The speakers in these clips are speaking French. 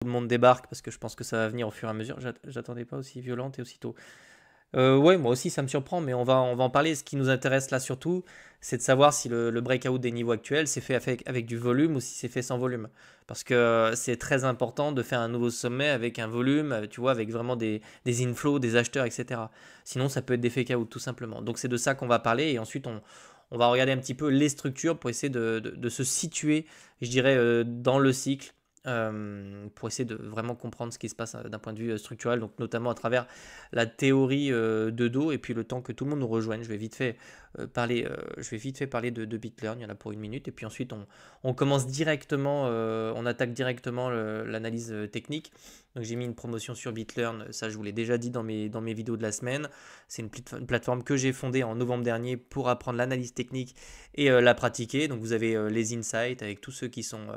tout le monde débarque parce que je pense que ça va venir au fur et à mesure. J'attendais pas aussi violente et aussitôt. Ouais, moi aussi ça me surprend, mais on va en parler. Ce qui nous intéresse là surtout, c'est de savoir si le breakout des niveaux actuels s'est fait avec du volume ou si c'est fait sans volume. Parce que c'est très important de faire un nouveau sommet avec un volume, tu vois, avec vraiment des inflows, des acheteurs, etc. Sinon, ça peut être des fake out tout simplement. Donc c'est de ça qu'on va parler et ensuite on va regarder un petit peu les structures pour essayer de se situer, je dirais, dans le cycle pour essayer de vraiment comprendre ce qui se passe d'un point de vue structurel, donc notamment à travers la théorie de dos et puis le temps que tout le monde nous rejoigne. Je vais vite fait parler de BitLearn, il y en a pour 1 minute, et puis ensuite on commence directement, on attaque directement l'analyse technique. Donc j'ai mis une promotion sur BitLearn, ça je vous l'ai déjà dit dans mes vidéos de la semaine. C'est une plateforme que j'ai fondée en novembre dernier pour apprendre l'analyse technique et la pratiquer. Donc vous avez les insights avec tous ceux qui sont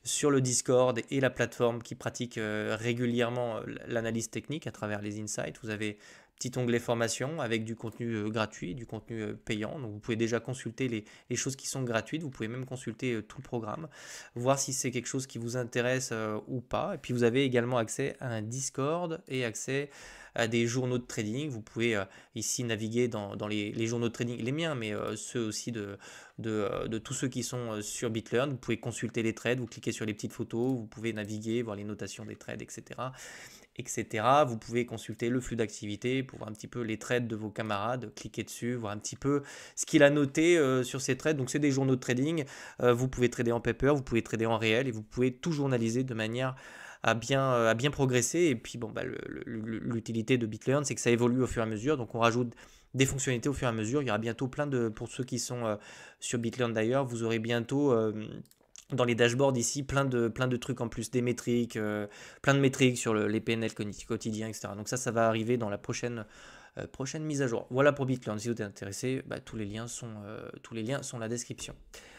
sur le Discord et la plateforme qui pratiquent régulièrement l'analyse technique à travers les insights. Vous avez petit onglet formation avec du contenu gratuit, du contenu payant. Donc vous pouvez déjà consulter les choses qui sont gratuites. Vous pouvez même consulter tout le programme, voir si c'est quelque chose qui vous intéresse ou pas. Et puis vous avez également accès à un Discord et accès à des journaux de trading. Vous pouvez ici naviguer dans les journaux de trading, les miens, mais ceux aussi de tous ceux qui sont sur BitLearn. Vous pouvez consulter les trades, vous cliquez sur les petites photos, vous pouvez naviguer, voir les notations des trades, etc. etc. Vous pouvez consulter le flux d'activité pour voir un petit peu les trades de vos camarades, cliquer dessus, voir un petit peu ce qu'il a noté sur ces trades. Donc c'est des journaux de trading. Vous pouvez trader en paper, vous pouvez trader en réel et vous pouvez tout journaliser de manière à bien progresser. Et puis bon, l'utilité de BitLearn, c'est que ça évolue au fur et à mesure. Donc on rajoute des fonctionnalités au fur et à mesure. Il y aura bientôt pour ceux qui sont sur BitLearn d'ailleurs, vous aurez bientôt dans les dashboards ici plein de trucs en plus, des métriques, plein de métriques sur les PNL quotidiens, etc. Donc ça va arriver dans la prochaine mise à jour. Voilà pour BitLearn. Si vous êtes intéressé, tous les liens sont dans la description.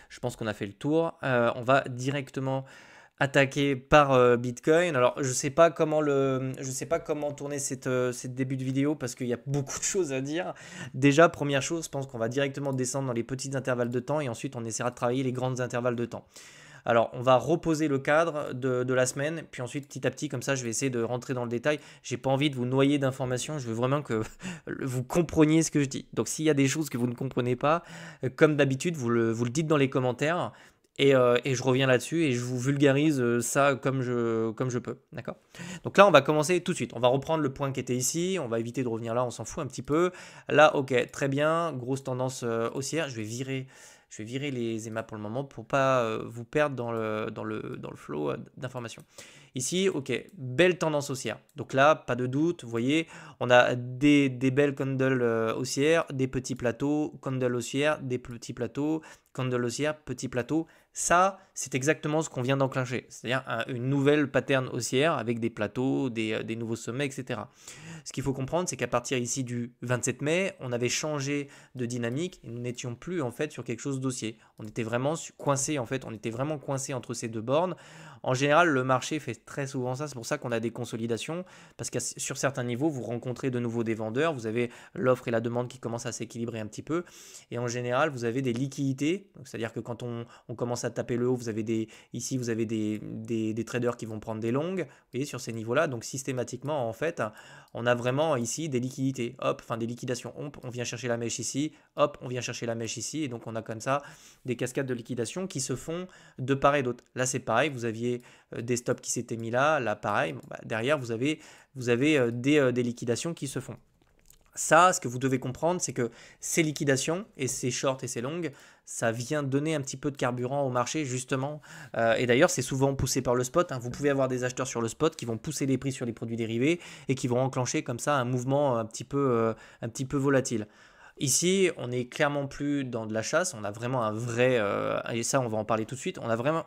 Je pense qu'on a fait le tour. On va directement attaqué par Bitcoin. Alors, je sais pas comment tourner cette début de vidéo parce qu'il y a beaucoup de choses à dire. Déjà, première chose, je pense qu'on va directement descendre dans les petits intervalles de temps et ensuite on essaiera de travailler les grands intervalles de temps. Alors, on va reposer le cadre de la semaine, puis ensuite, petit à petit, comme ça, je vais essayer de rentrer dans le détail. J'ai pas envie de vous noyer d'informations, je veux vraiment que vous compreniez ce que je dis. Donc, s'il y a des choses que vous ne comprenez pas, comme d'habitude, vous le dites dans les commentaires. Et je reviens là-dessus et je vous vulgarise ça comme je peux. D'accord? Donc là, on va commencer tout de suite. On va reprendre le point qui était ici. On va éviter de revenir là, on s'en fout un petit peu. Là, ok, très bien. Grosse tendance haussière. Je vais virer les EMA pour le moment pour pas vous perdre dans le flow d'informations. Ici, ok, belle tendance haussière. Donc là, pas de doute, vous voyez, on a des belles candles haussières, des petits plateaux, candles haussières, des petits plateaux, candles haussières, petits plateaux. Ça, c'est exactement ce qu'on vient d'enclencher, c'est-à-dire une nouvelle pattern haussière avec des plateaux, des nouveaux sommets, etc. Ce qu'il faut comprendre, c'est qu'à partir ici du 27 mai, on avait changé de dynamique et nous n'étions plus en fait sur quelque chose d'haussier. On était vraiment coincé en fait, on était vraiment coincé entre ces deux bornes. En général, le marché fait très souvent ça, c'est pour ça qu'on a des consolidations, parce que sur certains niveaux, vous rencontrez de nouveau des vendeurs, vous avez l'offre et la demande qui commencent à s'équilibrer un petit peu, et en général, vous avez des liquidités, c'est-à-dire que quand on commence à taper le haut, ici, vous avez des traders qui vont prendre des longues, vous voyez, sur ces niveaux-là, donc systématiquement, en fait, on a vraiment ici des liquidités, hop, enfin des liquidations, on vient chercher la mèche ici, hop, on vient chercher la mèche ici, et donc on a comme ça des cascades de liquidation qui se font de part et d'autre. Là, c'est pareil, vous aviez des stops qui s'étaient mis là pareil, bon, derrière, vous avez des liquidations qui se font. Ça, ce que vous devez comprendre, c'est que ces liquidations et ces shorts et ces longues, ça vient donner un petit peu de carburant au marché justement. Et d'ailleurs, c'est souvent poussé par le spot. Vous pouvez avoir des acheteurs sur le spot qui vont pousser les prix sur les produits dérivés et qui vont enclencher comme ça un mouvement un petit peu volatile. Ici, on n'est clairement plus dans de la chasse, on a vraiment un vrai, et ça on va en parler tout de suite, on a vraiment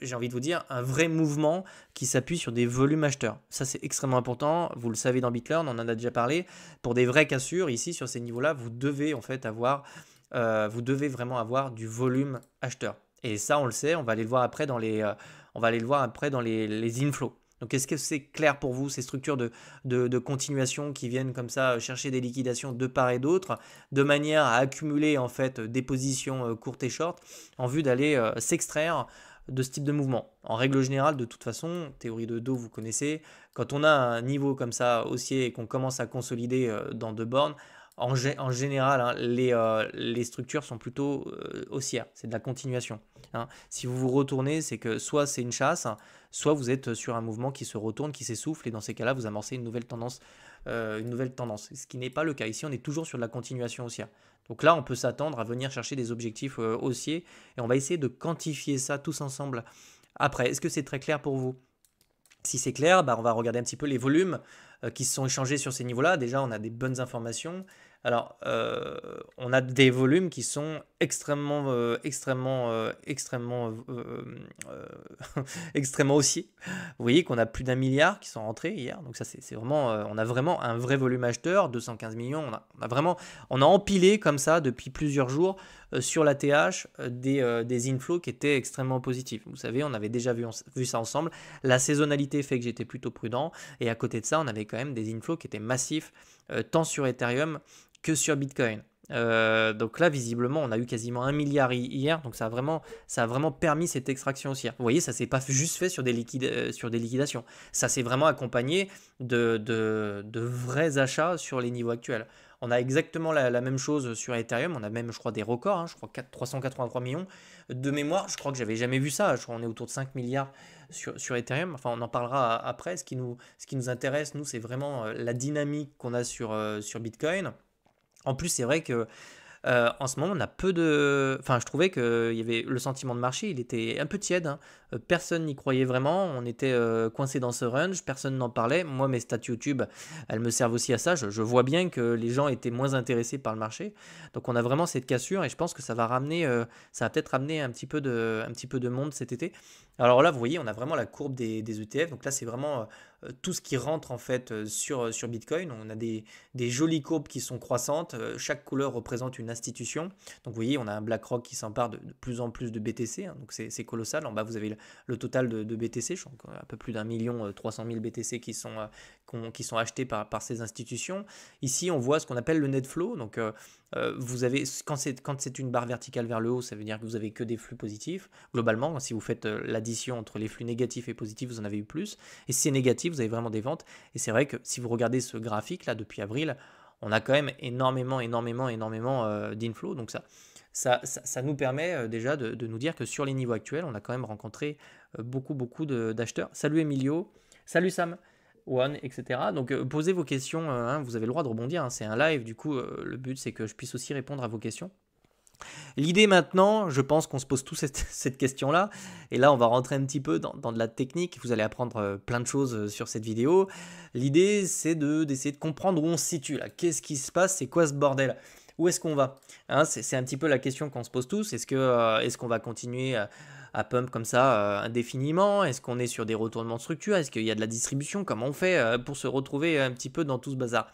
j'ai envie de vous dire, un vrai mouvement qui s'appuie sur des volumes acheteurs. Ça c'est extrêmement important, vous le savez dans BitLearn, on en a déjà parlé, pour des vraies cassures, ici sur ces niveaux-là, vous devez en fait vous devez vraiment avoir du volume acheteur. Et ça on le sait, on va aller le voir après dans les inflows. Donc est-ce que c'est clair pour vous ces structures de continuation qui viennent comme ça chercher des liquidations de part et d'autre, de manière à accumuler en fait des positions courtes et short en vue d'aller s'extraire de ce type de mouvement. En règle générale, de toute façon, théorie de dos, vous connaissez, quand on a un niveau comme ça haussier et qu'on commence à consolider dans 2 bornes, en général, hein, les structures sont plutôt haussières, c'est de la continuation. Hein. Si vous vous retournez, c'est que soit c'est une chasse, hein, soit vous êtes sur un mouvement qui se retourne, qui s'essouffle, et dans ces cas-là, vous amorcez une nouvelle tendance, ce qui n'est pas le cas. Ici, on est toujours sur de la continuation haussière. Donc là, on peut s'attendre à venir chercher des objectifs haussiers, et on va essayer de quantifier ça tous ensemble après. Est-ce que c'est très clair pour vous? Si c'est clair, bah, on va regarder un petit peu les volumes qui se sont échangés sur ces niveaux-là. Déjà, on a des bonnes informations. Alors, on a des volumes qui sont extrêmement haussiers. Vous voyez qu'on a plus d'1 milliard qui sont rentrés hier. Donc ça, c'est vraiment, on a vraiment un vrai volume acheteur, 215 millions. On a empilé comme ça depuis plusieurs jours sur la TH des inflows qui étaient extrêmement positifs. Vous savez, on avait déjà vu ça ensemble. La saisonnalité fait que j'étais plutôt prudent. Et à côté de ça, on avait quand même des inflows qui étaient massifs, tant sur Ethereum que sur Bitcoin. Donc là, visiblement, on a eu quasiment 1 milliard hier, donc ça a vraiment permis cette extraction haussière. Vous voyez, ça s'est pas juste fait sur des liquidations. Ça s'est vraiment accompagné de vrais achats sur les niveaux actuels. On a exactement la même chose sur Ethereum. On a même, je crois, des records. Hein, je crois 383 millions de mémoire. Je crois que j'avais jamais vu ça. Je crois qu'on est autour de 5 milliards sur Ethereum. Enfin, on en parlera après. Ce qui nous intéresse, nous, c'est vraiment la dynamique qu'on a sur Bitcoin. En plus, c'est vrai que en ce moment, on a peu de. Enfin, je trouvais que il y avait le sentiment de marché, il était un peu tiède. Hein. Personne n'y croyait vraiment. On était coincé dans ce range, personne n'en parlait. Moi, mes stats YouTube, elles me servent aussi à ça. Je vois bien que les gens étaient moins intéressés par le marché. Donc, on a vraiment cette cassure et je pense que ça va peut-être ramener un petit peu de monde cet été. Alors là, vous voyez, on a vraiment la courbe des ETF. Donc là, c'est vraiment tout ce qui rentre en fait sur Bitcoin. On a des jolies courbes qui sont croissantes. Chaque couleur représente une institution. Donc vous voyez, on a un BlackRock qui s'empare de plus en plus de BTC. Hein, donc c'est colossal. En bas, vous avez le total de BTC. Je crois un peu plus d'1,3 million BTC qui sont achetés par ces institutions. Ici, on voit ce qu'on appelle le net flow. Donc vous avez, quand c'est une barre verticale vers le haut, ça veut dire que vous avez que des flux positifs. Globalement, si vous faites l'addition entre les flux négatifs et positifs, vous en avez eu plus. Et si c'est négatif, vous avez vraiment des ventes. Et c'est vrai que si vous regardez ce graphique là depuis avril, on a quand même énormément d'inflow. Donc ça nous permet déjà de nous dire que sur les niveaux actuels, on a quand même rencontré beaucoup d'acheteurs. Salut Emilio, salut Sam. One, etc. Donc posez vos questions, hein, vous avez le droit de rebondir, hein, c'est un live, du coup le but c'est que je puisse aussi répondre à vos questions. L'idée maintenant, je pense qu'on se pose tous cette question-là, et là on va rentrer un petit peu dans de la technique, vous allez apprendre plein de choses sur cette vidéo. L'idée c'est d'essayer de comprendre où on se situe là, qu'est-ce qui se passe, c'est quoi ce bordel? Où est-ce qu'on va, hein, c'est un petit peu la question qu'on se pose tous, est-ce qu'on va continuer à pump comme ça indéfiniment? Est-ce qu'on est sur des retournements de structure? Est-ce qu'il y a de la distribution? Comment on fait pour se retrouver un petit peu dans tout ce bazar?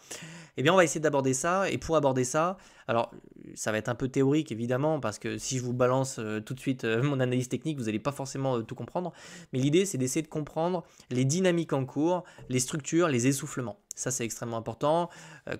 Eh bien, on va essayer d'aborder ça. Et pour aborder ça, alors, ça va être un peu théorique, évidemment, parce que si je vous balance tout de suite mon analyse technique, vous n'allez pas forcément tout comprendre. Mais l'idée, c'est d'essayer de comprendre les dynamiques en cours, les structures, les essoufflements. Ça, c'est extrêmement important.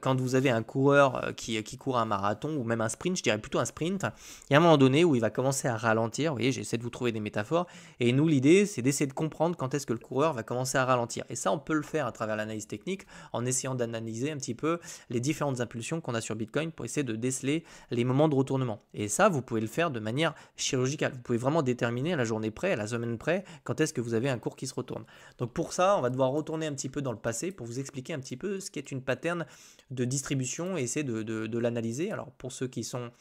Quand vous avez un coureur qui court un marathon ou même un sprint, je dirais plutôt un sprint, il y a un moment donné où il va commencer à ralentir. Vous voyez, j'essaie de vous trouver des métaphores. Et nous, l'idée, c'est d'essayer de comprendre quand est-ce que le coureur va commencer à ralentir. Et ça, on peut le faire à travers l'analyse technique en essayant d'analyser un petit peu les différentes impulsions qu'on a sur Bitcoin pour essayer de déceler les moments de retournement. Et ça, vous pouvez le faire de manière chirurgicale. Vous pouvez vraiment déterminer à la journée près, à la semaine près, quand est-ce que vous avez un cours qui se retourne. Donc pour ça, on va devoir retourner un petit peu dans le passé pour vous expliquer un petit peu ce qu'est une pattern de distribution et essayer de l'analyser. Alors pour ceux qui sont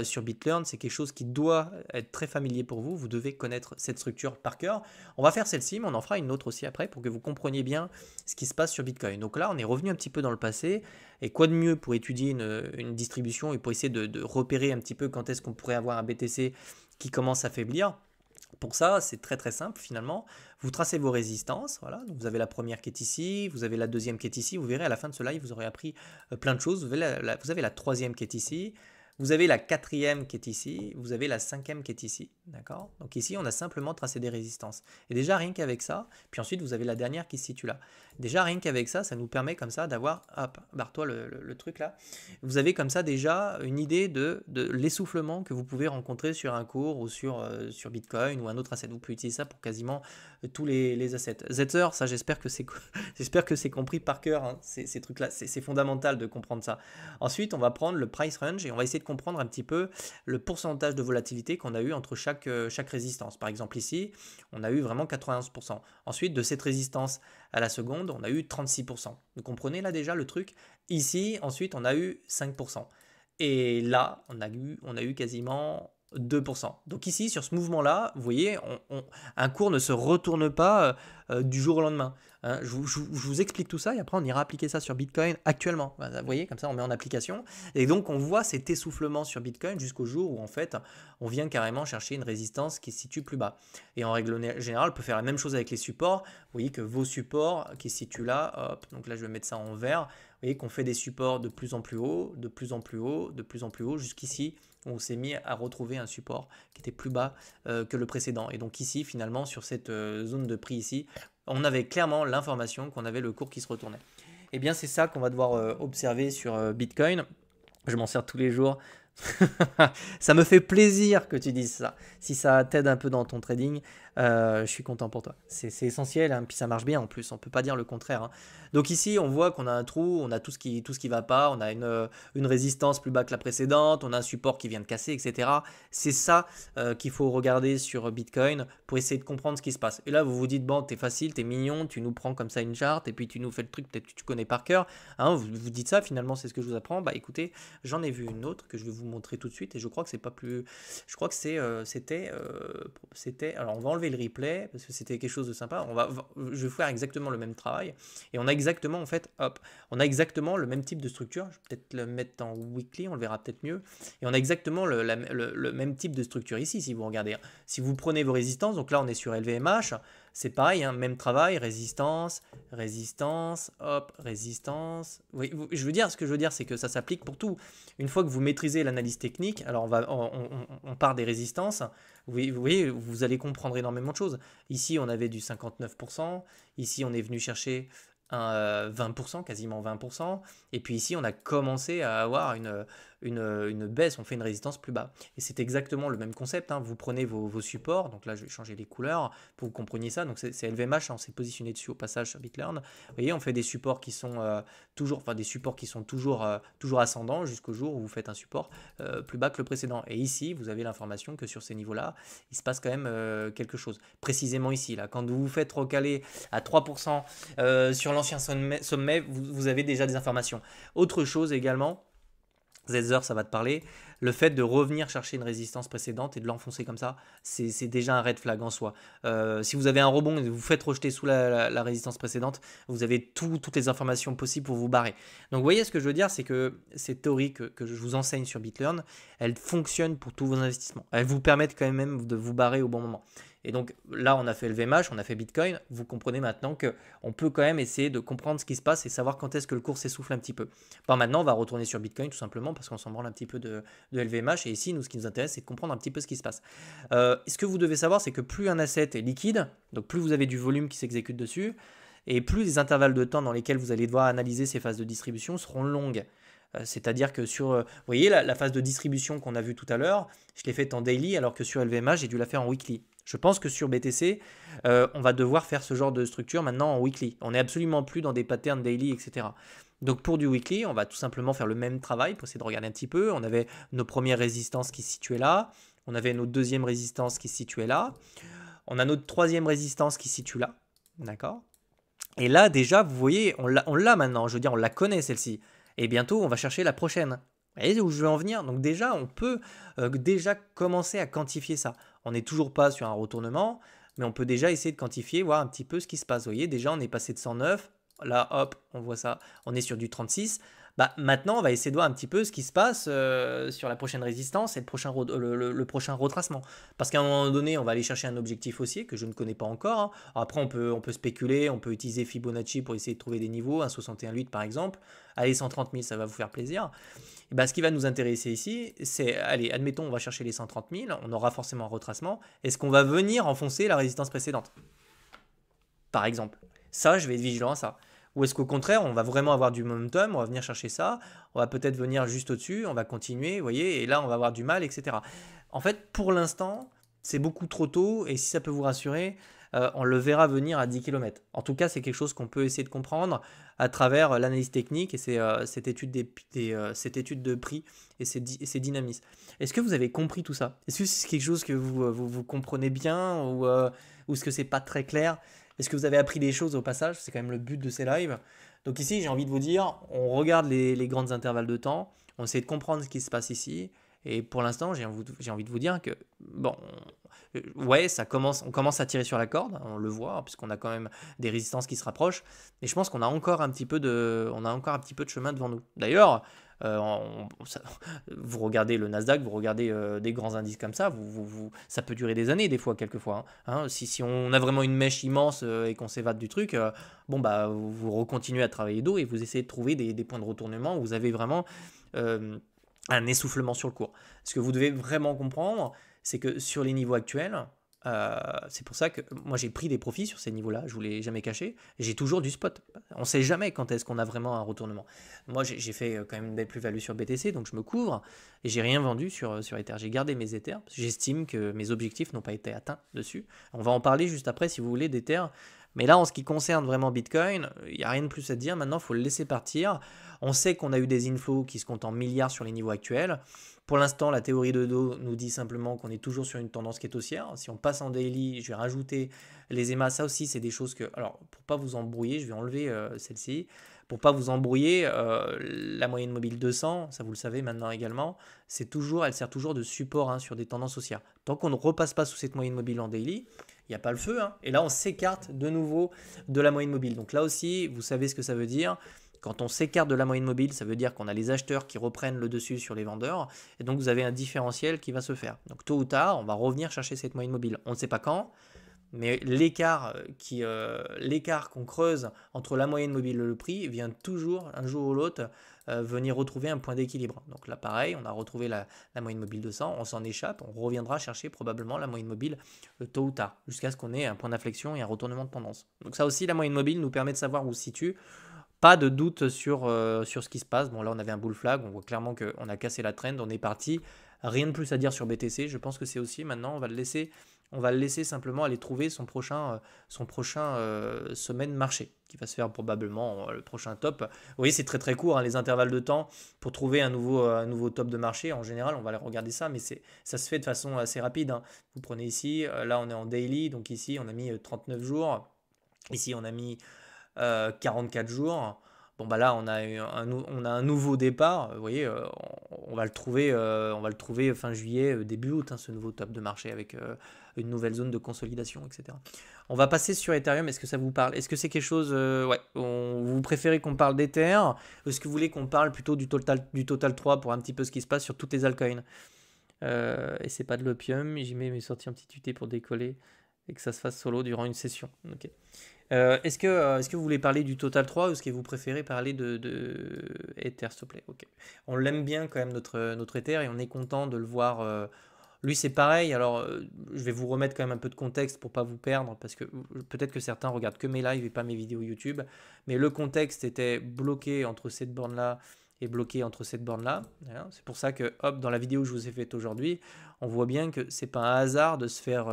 sur BitLearn, c'est quelque chose qui doit être très familier pour vous. Vous devez connaître cette structure par cœur. On va faire celle-ci, mais on en fera une autre aussi après pour que vous compreniez bien ce qui se passe sur Bitcoin. Donc là, on est revenu un petit peu dans le passé. Et quoi de mieux pour étudier une distribution et pour essayer de repérer un petit peu quand est-ce qu'on pourrait avoir un BTC qui commence à faiblir? Pour ça, c'est très très simple finalement. Vous tracez vos résistances, voilà. Donc vous avez la première qui est ici, vous avez la deuxième qui est ici. Vous verrez à la fin de ce live, vous aurez appris plein de choses. Vous avez la troisième qui est ici. Vous avez la quatrième qui est ici, vous avez la cinquième qui est ici, d'accord? Donc ici, on a simplement tracé des résistances. Et déjà, rien qu'avec ça, puis ensuite, vous avez la dernière qui se situe là. Déjà, rien qu'avec ça, ça nous permet comme ça d'avoir, hop, barre-toi le truc là. Vous avez comme ça déjà une idée de l'essoufflement que vous pouvez rencontrer sur un cours ou sur Bitcoin ou un autre asset. Vous pouvez utiliser ça pour quasiment tous les assets. Zether, ça j'espère que c'est compris par cœur, hein, ces trucs-là. C'est fondamental de comprendre ça. Ensuite, on va prendre le price range et on va essayer de comprendre un petit peu le pourcentage de volatilité qu'on a eu entre chaque résistance. Par exemple ici, on a eu vraiment 91%. Ensuite, de cette résistance à la seconde, on a eu 36%. Vous comprenez là déjà le truc? Ici, ensuite, on a eu 5%. Et là, on a eu quasiment 2%. Donc ici, sur ce mouvement-là, vous voyez, un cours ne se retourne pas du jour au lendemain. Hein. Je vous explique tout ça et après on ira appliquer ça sur Bitcoin actuellement. Vous voyez, comme ça on met en application. Et donc on voit cet essoufflement sur Bitcoin jusqu'au jour où en fait on vient carrément chercher une résistance qui se situe plus bas. Et en règle générale, on peut faire la même chose avec les supports. Vous voyez que vos supports qui se situent là, hop, donc là je vais mettre ça en vert. Vous voyez qu'on fait des supports de plus en plus haut, de plus en plus haut, de plus en plus haut, jusqu'ici on s'est mis à retrouver un support qui était plus bas que le précédent. Et donc ici, finalement, sur cette zone de prix ici, on avait clairement l'information qu'on avait le cours qui se retournait. Et bien c'est ça qu'on va devoir observer sur Bitcoin. Je m'en sers tous les jours. Ça me fait plaisir que tu dises ça. Si ça t'aide un peu dans ton trading, je suis content pour toi. C'est essentiel, hein, puis ça marche bien en plus, on ne peut pas dire le contraire. Hein. Donc ici, on voit qu'on a un trou, on a tout ce qui ne va pas, on a une résistance plus bas que la précédente, on a un support qui vient de casser, etc. C'est ça qu'il faut regarder sur Bitcoin pour essayer de comprendre ce qui se passe. Et là, vous vous dites, bon, t'es facile, t'es mignon, tu nous prends comme ça une charte, et puis tu nous fais le truc, peut-être que tu connais par cœur. Hein, vous dites ça, finalement, c'est ce que je vous apprends. Bah écoutez, j'en ai vu une autre que je vais vous montrer tout de suite, et je crois que c'est pas plus... Je crois que c'était... Alors, on va enlever le replay, parce que c'était quelque chose de sympa. Je vais faire exactement le même travail, et on a exactement, en fait, hop, on a exactement le même type de structure. Je vais peut-être le mettre en weekly, on le verra peut-être mieux. Et on a exactement le même type de structure ici, si vous regardez. Si vous prenez vos résistances, donc là, on est sur LVMH, c'est pareil, hein, même travail, résistance, résistance, hop, résistance. Oui, ce que je veux dire, c'est que ça s'applique pour tout. Une fois que vous maîtrisez l'analyse technique, alors on part des résistances. Vous voyez, vous allez comprendre énormément de choses. Ici, on avait du 59%. Ici, on est venu chercher un 20%, quasiment 20%. Et puis ici, on a commencé à avoir une baisse, on fait une résistance plus bas. Et c'est exactement le même concept. Hein. Vous prenez vos supports, donc là, je vais changer les couleurs pour que vous compreniez ça. Donc c'est LVMH, on s'est positionné dessus au passage sur BitLearn. Vous voyez, on fait des supports qui sont toujours ascendants jusqu'au jour où vous faites un support plus bas que le précédent. Et ici, vous avez l'information que sur ces niveaux-là, il se passe quand même quelque chose. Précisément ici, là, quand vous vous faites recaler à 3% sur l'ancien sommet, vous avez déjà des informations. Autre chose également, Zether, ça va te parler, le fait de revenir chercher une résistance précédente et de l'enfoncer comme ça, c'est déjà un red flag en soi. Si vous avez un rebond et vous faites rejeter sous la résistance précédente, vous avez toutes les informations possibles pour vous barrer. Donc vous voyez ce que je veux dire, c'est que ces théories que je vous enseigne sur BitLearn, elles fonctionnent pour tous vos investissements. Elles vous permettent quand même de vous barrer au bon moment. Et donc là, on a fait LVMH, on a fait Bitcoin. Vous comprenez maintenant qu'on peut quand même essayer de comprendre ce qui se passe et savoir quand est-ce que le cours s'essouffle un petit peu. Bon, maintenant, on va retourner sur Bitcoin tout simplement parce qu'on s'en branle un petit peu de LVMH. Et ici, nous, ce qui nous intéresse, c'est de comprendre un petit peu ce qui se passe. Ce que vous devez savoir, c'est que plus un asset est liquide, donc plus vous avez du volume qui s'exécute dessus, et plus les intervalles de temps dans lesquels vous allez devoir analyser ces phases de distribution seront longues. C'est-à-dire que vous voyez, la phase de distribution qu'on a vue tout à l'heure, je l'ai faite en daily alors que sur LVMH, j'ai dû la faire en weekly. Je pense que sur BTC, on va devoir faire ce genre de structure maintenant en weekly. On n'est absolument plus dans des patterns daily, etc. Donc pour du weekly, on va tout simplement faire le même travail pour essayer de regarder un petit peu. On avait nos premières résistances qui se situaient là. On avait notre deuxième résistance qui se situait là. On a notre troisième résistance qui se situe là. D'accord? Et là, déjà, vous voyez, on l'a maintenant. Je veux dire, on la connaît celle-ci. Et bientôt, on va chercher la prochaine. Vous voyez où je veux en venir? Donc déjà, on peut déjà commencer à quantifier ça. On n'est toujours pas sur un retournement, mais on peut déjà essayer de quantifier, voir un petit peu ce qui se passe. Vous voyez, déjà, on est passé de 109. Là, hop, on voit ça. On est sur du 36. Bah, maintenant, on va essayer de voir un petit peu ce qui se passe sur la prochaine résistance et le prochain retracement. Parce qu'à un moment donné, on va aller chercher un objectif haussier que je ne connais pas encore, hein. Alors après, on peut spéculer, on peut utiliser Fibonacci pour essayer de trouver des niveaux, un 61,8 par exemple. Allez, 130 000, ça va vous faire plaisir. Et bah, ce qui va nous intéresser ici, c'est, allez, admettons, on va chercher les 130 000, on aura forcément un retracement. Est-ce qu'on va venir enfoncer la résistance précédente, par exemple? Ça, je vais être vigilant à ça. Ou est-ce qu'au contraire, on va vraiment avoir du momentum, on va venir chercher ça, on va peut-être venir juste au-dessus, on va continuer, vous voyez, et là, on va avoir du mal, etc. En fait, pour l'instant, c'est beaucoup trop tôt, et si ça peut vous rassurer, on le verra venir à 10 km. En tout cas, c'est quelque chose qu'on peut essayer de comprendre à travers l'analyse technique et cette cette étude de prix et ces dynamismes. Est-ce que vous avez compris tout ça? Est-ce que c'est quelque chose que vous comprenez bien ou est-ce que c'est pas très clair? Est-ce que vous avez appris des choses au passage? C'est quand même le but de ces lives. Donc ici, j'ai envie de vous dire, on regarde les grandes intervalles de temps, on essaie de comprendre ce qui se passe ici. Et pour l'instant, j'ai envie de vous dire que, bon, ouais, on commence à tirer sur la corde, on le voit, hein, puisqu'on a quand même des résistances qui se rapprochent. Mais je pense qu'on a encore un petit peu on a encore un petit peu de chemin devant nous. D'ailleurs, vous regardez le Nasdaq, vous regardez des grands indices comme ça, ça peut durer des années, des fois, quelquefois, hein. Si on a vraiment une mèche immense et qu'on s'évade du truc, bon, bah, vous recontinuez à travailler d'eau et vous essayez de trouver des points de retournement où vous avez vraiment euh, un essoufflement sur le cours. Ce que vous devez vraiment comprendre, c'est que sur les niveaux actuels, c'est pour ça que moi j'ai pris des profits sur ces niveaux-là, je ne vous l'ai jamais caché, j'ai toujours du spot. On ne sait jamais quand est-ce qu'on a vraiment un retournement. Moi j'ai fait quand même des plus-values sur BTC, donc je me couvre et j'ai rien vendu sur Ether. J'ai gardé mes Ethers, parce que j'estime que mes objectifs n'ont pas été atteints dessus. On va en parler juste après si vous voulez d'Ether. Mais là, en ce qui concerne vraiment Bitcoin, il n'y a rien de plus à dire. Maintenant, il faut le laisser partir. On sait qu'on a eu des inflows qui se comptent en milliards sur les niveaux actuels. Pour l'instant, la théorie de dos nous dit simplement qu'on est toujours sur une tendance qui est haussière. Si on passe en daily, je vais rajouter les EMA. Ça aussi, c'est des choses que... Alors, pour pas vous embrouiller, je vais enlever celle-ci. Pour pas vous embrouiller, la moyenne mobile 200, ça vous le savez maintenant également, elle sert toujours de support, hein, sur des tendances haussières. Tant qu'on ne repasse pas sous cette moyenne mobile en daily, il n'y a pas le feu, hein. Et là, on s'écarte de nouveau de la moyenne mobile. Donc là aussi, vous savez ce que ça veut dire. Quand on s'écarte de la moyenne mobile, ça veut dire qu'on a les acheteurs qui reprennent le dessus sur les vendeurs. Et donc, vous avez un différentiel qui va se faire. Donc, tôt ou tard, on va revenir chercher cette moyenne mobile. On ne sait pas quand, mais l'écart qu'on creuse entre la moyenne mobile et le prix vient toujours, un jour ou l'autre, venir retrouver un point d'équilibre. Donc là, pareil, on a retrouvé la moyenne mobile 200, on s'en échappe, on reviendra chercher probablement la moyenne mobile tôt ou tard, jusqu'à ce qu'on ait un point d'inflexion et un retournement de tendance. Donc ça aussi, la moyenne mobile nous permet de savoir où se situe. Pas de doute sur ce qui se passe. Bon, là, on avait un bull flag. On voit clairement qu'on a cassé la trend. On est parti. Rien de plus à dire sur BTC. Je pense que c'est aussi maintenant. On va le laisser simplement aller trouver son prochain semaine marché qui va se faire probablement le prochain top. Vous voyez, c'est très très court, hein, les intervalles de temps pour trouver un nouveau top de marché. En général, on va regarder ça, mais ça se fait de façon assez rapide, hein. Vous prenez ici, là on est en daily, donc ici on a mis 39 jours. Ici on a mis 44 jours. Bon, bah là, on a un nouveau départ. Vous voyez, on va le trouver fin juillet, début août, hein, ce nouveau top de marché avec une nouvelle zone de consolidation, etc. On va passer sur Ethereum. Est-ce que ça vous parle? Est-ce que c'est quelque chose... ouais, vous préférez qu'on parle d'Ether? Est-ce que vous voulez qu'on parle plutôt du total 3 pour un petit peu ce qui se passe sur toutes les altcoins? Et c'est pas de l'opium. J'y mets sorti un petit UT pour décoller et que ça se fasse solo durant une session. Ok. Est-ce que vous voulez parler du Total 3 ou est-ce que vous préférez parler de Ether, s'il te plaît? Ok. On l'aime bien quand même, notre Ether, et on est content de le voir. Lui, c'est pareil. Alors, je vais vous remettre quand même un peu de contexte pour pas vous perdre, parce que peut-être que certains regardent que mes lives et pas mes vidéos YouTube. Mais le contexte était bloqué entre cette borne-là et bloqué entre cette borne-là. Voilà. C'est pour ça que, hop, dans la vidéo que je vous ai faite aujourd'hui, on voit bien que c'est pas un hasard de se faire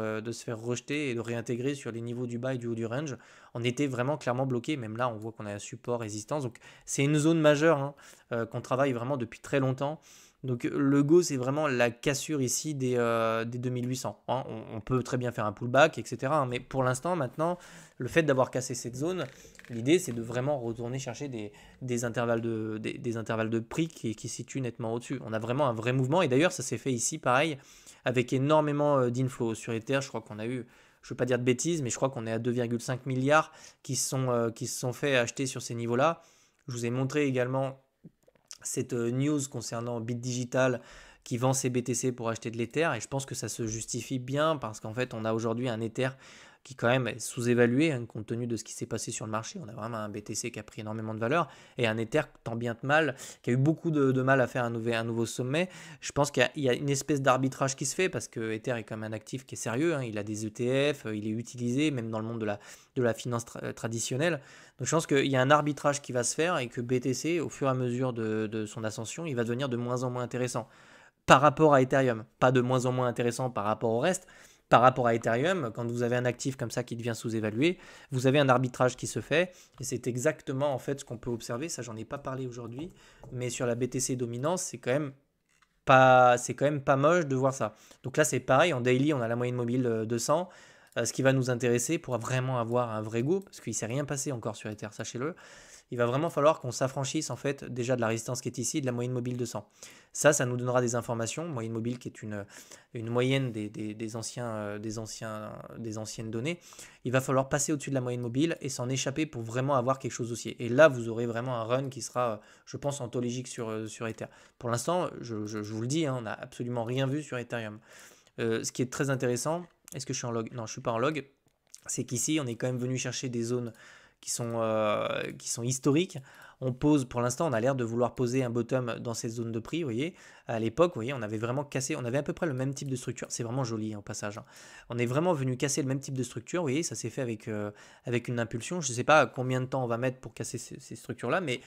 rejeter et de réintégrer sur les niveaux du bas et du haut du range. On était vraiment clairement bloqué. Même là, on voit qu'on a un support, résistance. Donc, c'est une zone majeure, hein, qu'on travaille vraiment depuis très longtemps. Donc le go, c'est vraiment la cassure ici des 2800, hein. On peut très bien faire un pullback, etc., hein, mais pour l'instant, maintenant, le fait d'avoir cassé cette zone, l'idée, c'est de vraiment retourner chercher des intervalles de prix qui se situent nettement au-dessus. On a vraiment un vrai mouvement. Et d'ailleurs, ça s'est fait ici, pareil, avec énormément d'inflows. Sur Ether, je crois qu'on a eu, je ne veux pas dire de bêtises, mais je crois qu'on est à 2,5 milliards qui se sont fait acheter sur ces niveaux-là. Je vous ai montré également cette news concernant Bit Digital qui vend ses BTC pour acheter de l'Ether. Et je pense que ça se justifie bien parce qu'en fait, on a aujourd'hui un Ether qui quand même est sous-évalué hein, compte tenu de ce qui s'est passé sur le marché. On a vraiment un BTC qui a pris énormément de valeur et un Ether tant bien que mal, qui a eu beaucoup de mal à faire un nouveau sommet. Je pense qu'il y a une espèce d'arbitrage qui se fait parce que Ether est quand même un actif qui est sérieux. Hein. Il a des ETF, il est utilisé même dans le monde de la finance traditionnelle. Donc je pense qu'il y a un arbitrage qui va se faire et que BTC, au fur et à mesure de son ascension, il va devenir de moins en moins intéressant par rapport à Ethereum. Pas de moins en moins intéressant par rapport au reste. Par rapport à Ethereum, quand vous avez un actif comme ça qui devient sous-évalué, vous avez un arbitrage qui se fait. Et c'est exactement en fait ce qu'on peut observer. Ça, j'en ai pas parlé aujourd'hui. Mais sur la BTC dominance, c'est quand même pas moche de voir ça. Donc là, c'est pareil. En daily, on a la moyenne mobile 200. Ce qui va nous intéresser pour vraiment avoir un vrai goût, parce qu'il ne s'est rien passé encore sur Ether, sachez-le, il va vraiment falloir qu'on s'affranchisse en fait déjà de la résistance qui est ici et de la moyenne mobile 200. Ça nous donnera des informations. Moyenne mobile qui est une moyenne des anciennes données. Il va falloir passer au-dessus de la moyenne mobile et s'en échapper pour vraiment avoir quelque chose aussi. Et là, vous aurez vraiment un run qui sera, je pense, anthologique sur Ether. Pour l'instant, je vous le dis, hein, on n'a absolument rien vu sur Ethereum. Ce qui est très intéressant, est-ce que je suis en log? Non, je ne suis pas en log. C'est qu'ici, on est quand même venu chercher des zones qui sont historiques. On pose, pour l'instant, on a l'air de vouloir poser un bottom dans cette zone de prix, vous voyez. À l'époque, vous voyez, on avait vraiment cassé, on avait à peu près le même type de structure. C'est vraiment joli hein, au passage. Hein. On est vraiment venu casser le même type de structure, vous voyez, ça s'est fait avec une impulsion. Je ne sais pas combien de temps on va mettre pour casser ces structures-là, mais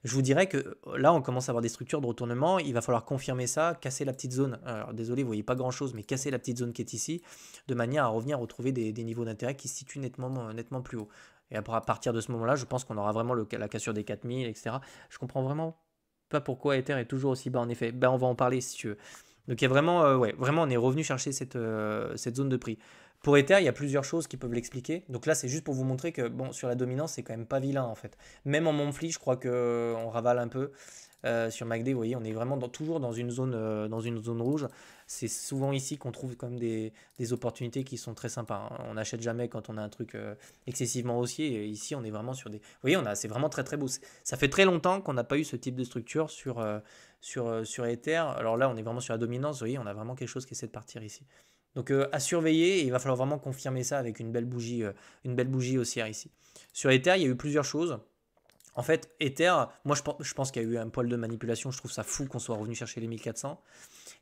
je vous dirais que là, on commence à avoir des structures de retournement. Il va falloir confirmer ça, casser la petite zone. Alors, désolé, vous voyez pas grand-chose, mais casser la petite zone qui est ici, de manière à revenir retrouver des niveaux d'intérêt qui se situent nettement plus haut. Et après, à partir de ce moment-là, je pense qu'on aura vraiment la cassure des 4000, etc. Je comprends vraiment pas pourquoi Ether est toujours aussi bas, en effet. Ben, on va en parler si tu veux. Donc, il y a vraiment, ouais, vraiment, on est revenu chercher cette zone de prix. Pour Ether, il y a plusieurs choses qui peuvent l'expliquer. Donc là, c'est juste pour vous montrer que bon, sur la dominance, c'est quand même pas vilain en fait. Même en monthly, je crois qu'on ravale un peu. Sur MACD, vous voyez, on est vraiment toujours dans dans une zone rouge. C'est souvent ici qu'on trouve comme des opportunités qui sont très sympas. Hein. On n'achète jamais quand on a un truc excessivement haussier. Et ici, on est vraiment sur des. Vous voyez, c'est vraiment très beau. Ça fait très longtemps qu'on n'a pas eu ce type de structure sur Ether. Alors là, on est vraiment sur la dominance. Vous voyez, on a vraiment quelque chose qui essaie de partir ici. Donc à surveiller, et il va falloir vraiment confirmer ça avec une belle bougie haussière ici. Sur Ether, il y a eu plusieurs choses. En fait, Ether, moi je pense qu'il y a eu un poil de manipulation, je trouve ça fou qu'on soit revenu chercher les 1400.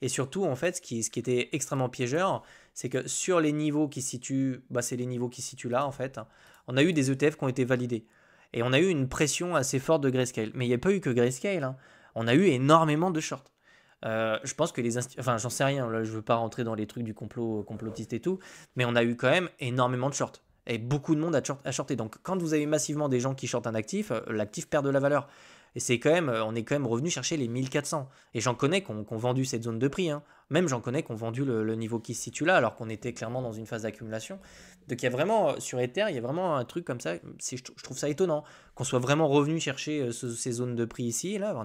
Et surtout, en fait, ce qui était extrêmement piégeur, c'est que sur les niveaux qui se situent, bah, c'est les niveaux qui se situent là, en fait, on a eu des ETF qui ont été validés. Et on a eu une pression assez forte de Grayscale. Mais il n'y a pas eu que Grayscale, hein. On a eu énormément de shorts. Je pense que enfin, j'en sais rien, là, je veux pas rentrer dans les trucs du complotiste et tout, mais on a eu quand même énormément de shorts. Et beaucoup de monde a shorté. Donc, quand vous avez massivement des gens qui shortent un actif, l'actif perd de la valeur. Et c'est quand même, on est quand même revenu chercher les 1400. Et j'en connais qui ont vendu cette zone de prix. Hein. Même j'en connais qui ont vendu le niveau qui se situe là, alors qu'on était clairement dans une phase d'accumulation. Donc il y a vraiment, sur Ether, il y a vraiment un truc comme ça. Je trouve ça étonnant qu'on soit vraiment revenu chercher ces zones de prix ici. Là,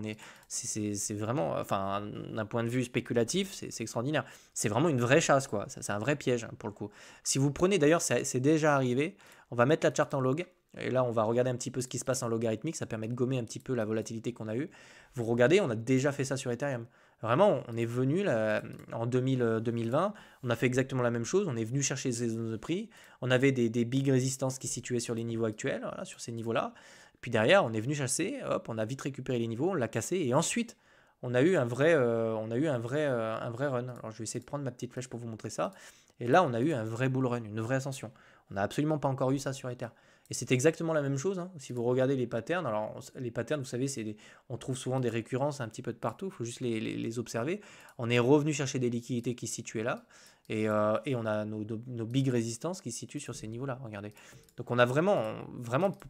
c'est vraiment, enfin, d'un point de vue spéculatif, c'est extraordinaire. C'est vraiment une vraie chasse, quoi. C'est un vrai piège, hein, pour le coup. Si vous prenez, d'ailleurs, c'est déjà arrivé. On va mettre la charte en log. Et là, on va regarder un petit peu ce qui se passe en logarithmique. Ça permet de gommer un petit peu la volatilité qu'on a eue. Vous regardez, on a déjà fait ça sur Ethereum. Vraiment, on est venu là, en 2020, on a fait exactement la même chose. On est venu chercher ces zones de prix. On avait des big résistances qui se situaient sur les niveaux actuels, voilà, sur ces niveaux-là. Puis derrière, on est venu chasser. Hop, on a vite récupéré les niveaux, on l'a cassé. Et ensuite, on a eu un vrai run. Alors, je vais essayer de prendre ma petite flèche pour vous montrer ça. Et là, on a eu un vrai bull run, une vraie ascension. On n'a absolument pas encore eu ça sur Ether. Et c'est exactement la même chose. Hein. Si vous regardez les patterns, alors les patterns, vous savez, on trouve souvent des récurrences un petit peu de partout. Il faut juste les observer. On est revenu chercher des liquidités qui se situaient là. Et on a nos big résistances qui se situent sur ces niveaux-là. Regardez. Donc on a vraiment,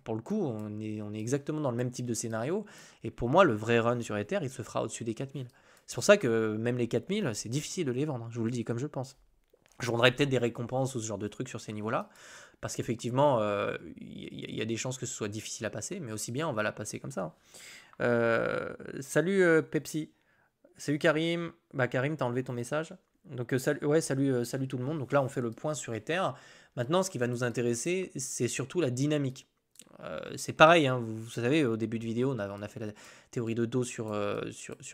pour le coup, on est exactement dans le même type de scénario. Et pour moi, le vrai run sur Ether, il se fera au-dessus des 4000. C'est pour ça que même les 4000, c'est difficile de les vendre. Hein. Je vous le dis comme je le pense. Je vendrais peut-être des récompenses ou ce genre de trucs sur ces niveaux-là. Parce qu'effectivement, il y a des chances que ce soit difficile à passer, mais aussi bien on va la passer comme ça. Salut Pepsi, salut Karim. Bah Karim, t'as enlevé ton message. Donc salut tout le monde. Donc là, on fait le point sur Ether. Maintenant, ce qui va nous intéresser, c'est surtout la dynamique. C'est pareil, hein, vous savez, au début de vidéo, on a fait la théorie de dos sur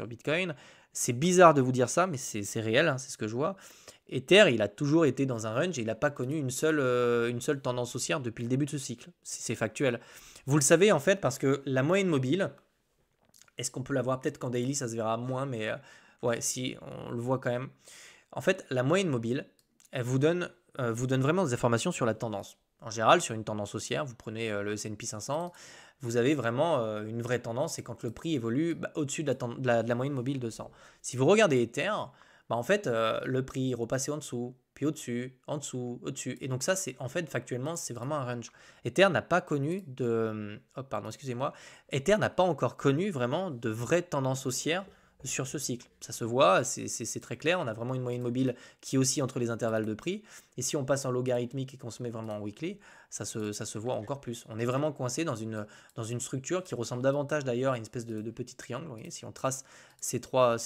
Bitcoin. C'est bizarre de vous dire ça, mais c'est réel, hein, c'est ce que je vois. Ether, il a toujours été dans un range et il n'a pas connu une seule tendance haussière depuis le début de ce cycle. C'est factuel. Vous le savez en fait parce que la moyenne mobile, est-ce qu'on peut la voir? Peut-être qu'en daily, ça se verra moins, mais ouais, si, on le voit quand même. En fait, la moyenne mobile, elle vous donne vraiment des informations sur la tendance. En général, sur une tendance haussière, vous prenez le S&P 500, vous avez vraiment une vraie tendance, c'est quand le prix évolue au-dessus de la moyenne mobile de 100. Si vous regardez Ether, en fait, le prix est repassé en dessous, puis au-dessus, en dessous, au-dessus. Et donc ça, c'est en fait, factuellement, c'est vraiment un range. Ether n'a pas connu de... Oh, pardon, excusez-moi. Ether n'a pas encore connu vraiment de vraie tendance haussière sur ce cycle. Ça se voit, c'est très clair, on a vraiment une moyenne mobile qui est aussi entre les intervalles de prix. Et si on passe en logarithmique et qu'on se met vraiment en weekly, ça se voit encore plus. On est vraiment coincé dans une structure qui ressemble davantage d'ailleurs à une espèce de petit triangle. Vous voyez, si on trace ces trois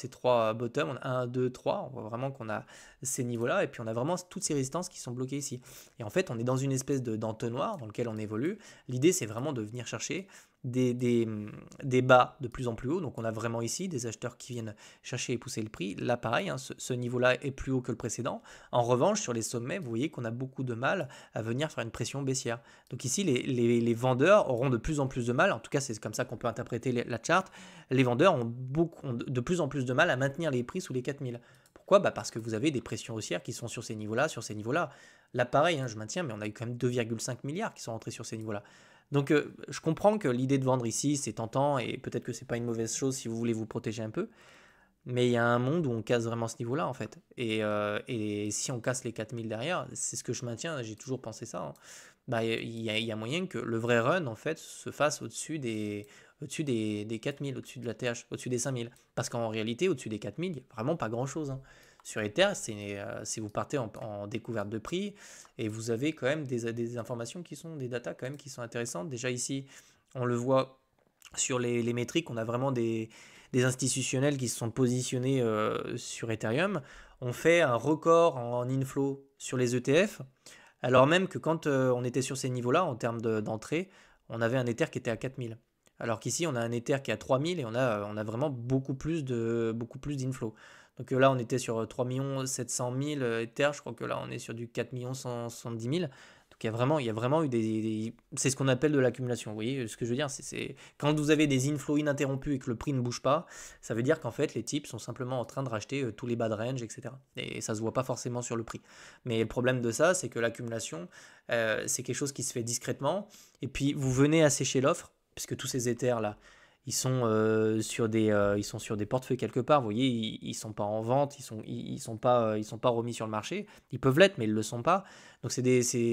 bottoms, on a 1, 2, 3, on voit vraiment qu'on a ces niveaux-là, et puis on a vraiment toutes ces résistances qui sont bloquées ici. Et en fait, on est dans une espèce d'entonnoir dans lequel on évolue. L'idée, c'est vraiment de venir chercher des bas de plus en plus haut. Donc on a vraiment ici des acheteurs qui viennent chercher et pousser le prix. Là, pareil, hein, ce niveau-là est plus haut que le précédent. En revanche, sur les sommets, vous voyez qu'on a beaucoup de mal à venir faire une pression baissière. Donc ici, les vendeurs auront de plus en plus de mal, en tout cas c'est comme ça qu'on peut interpréter la charte, les vendeurs ont de plus en plus de mal à maintenir les prix sous les 4000. Pourquoi? Parce que vous avez des pressions haussières qui sont sur ces niveaux-là, sur ces niveaux-là. Là, pareil, hein, je maintiens, mais on a eu quand même 2,5 milliards qui sont rentrés sur ces niveaux-là. Donc je comprends que l'idée de vendre ici, c'est tentant, et peut-être que c'est pas une mauvaise chose si vous voulez vous protéger un peu, mais il y a un monde où on casse vraiment ce niveau-là en fait. Et si on casse les 4000 derrière, c'est ce que je maintiens, j'ai toujours pensé ça, hein. Il y a moyen que le vrai run en fait se fasse au-dessus des 4000, au-dessus de la TH, au-dessus des 5000. Parce qu'en réalité, au-dessus des 4000, il n'y a vraiment pas grand-chose, hein. Sur Ether, si vous partez en découverte de prix, et vous avez quand même des informations qui sont, des datas quand même qui sont intéressantes. Déjà ici, on le voit sur les métriques, on a vraiment des institutionnels qui se sont positionnés sur Ethereum. On fait un record en inflow sur les ETF, alors même que quand on était sur ces niveaux-là, en termes d'entrée, on avait un Ether qui était à 4000. Alors qu'ici, on a un Ether qui est à 3000 et on a vraiment beaucoup plus d'inflow. Donc là, on était sur 3 700 000 Ether, je crois que là, on est sur du 4 170 000. Donc il y a vraiment eu c'est ce qu'on appelle de l'accumulation. Vous voyez ce que je veux dire? Quand vous avez des inflows ininterrompus et que le prix ne bouge pas, ça veut dire qu'en fait les types sont simplement en train de racheter tous les bas de range, etc. Et ça se voit pas forcément sur le prix. Mais le problème de ça, c'est que l'accumulation, c'est quelque chose qui se fait discrètement. Et puis vous venez assécher l'offre, puisque tous ces Ethers là, ils sont sur des portefeuilles quelque part. Vous voyez, ils sont pas en vente, ils sont pas remis sur le marché. Ils peuvent l'être, mais ils le sont pas. Donc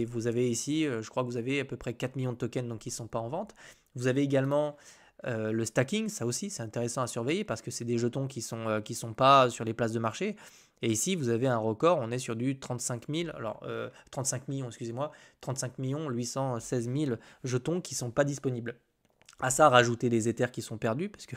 vous avez ici, je crois que vous avez à peu près 4 millions de tokens donc qui sont pas en vente. Vous avez également le stacking, ça aussi c'est intéressant à surveiller parce que c'est des jetons qui sont pas sur les places de marché. Et ici, vous avez un record, on est sur du 35 000, 35 millions, excusez-moi, 35 millions 816 000 jetons qui sont pas disponibles. À ça, rajouter des Ethers qui sont perdus, parce que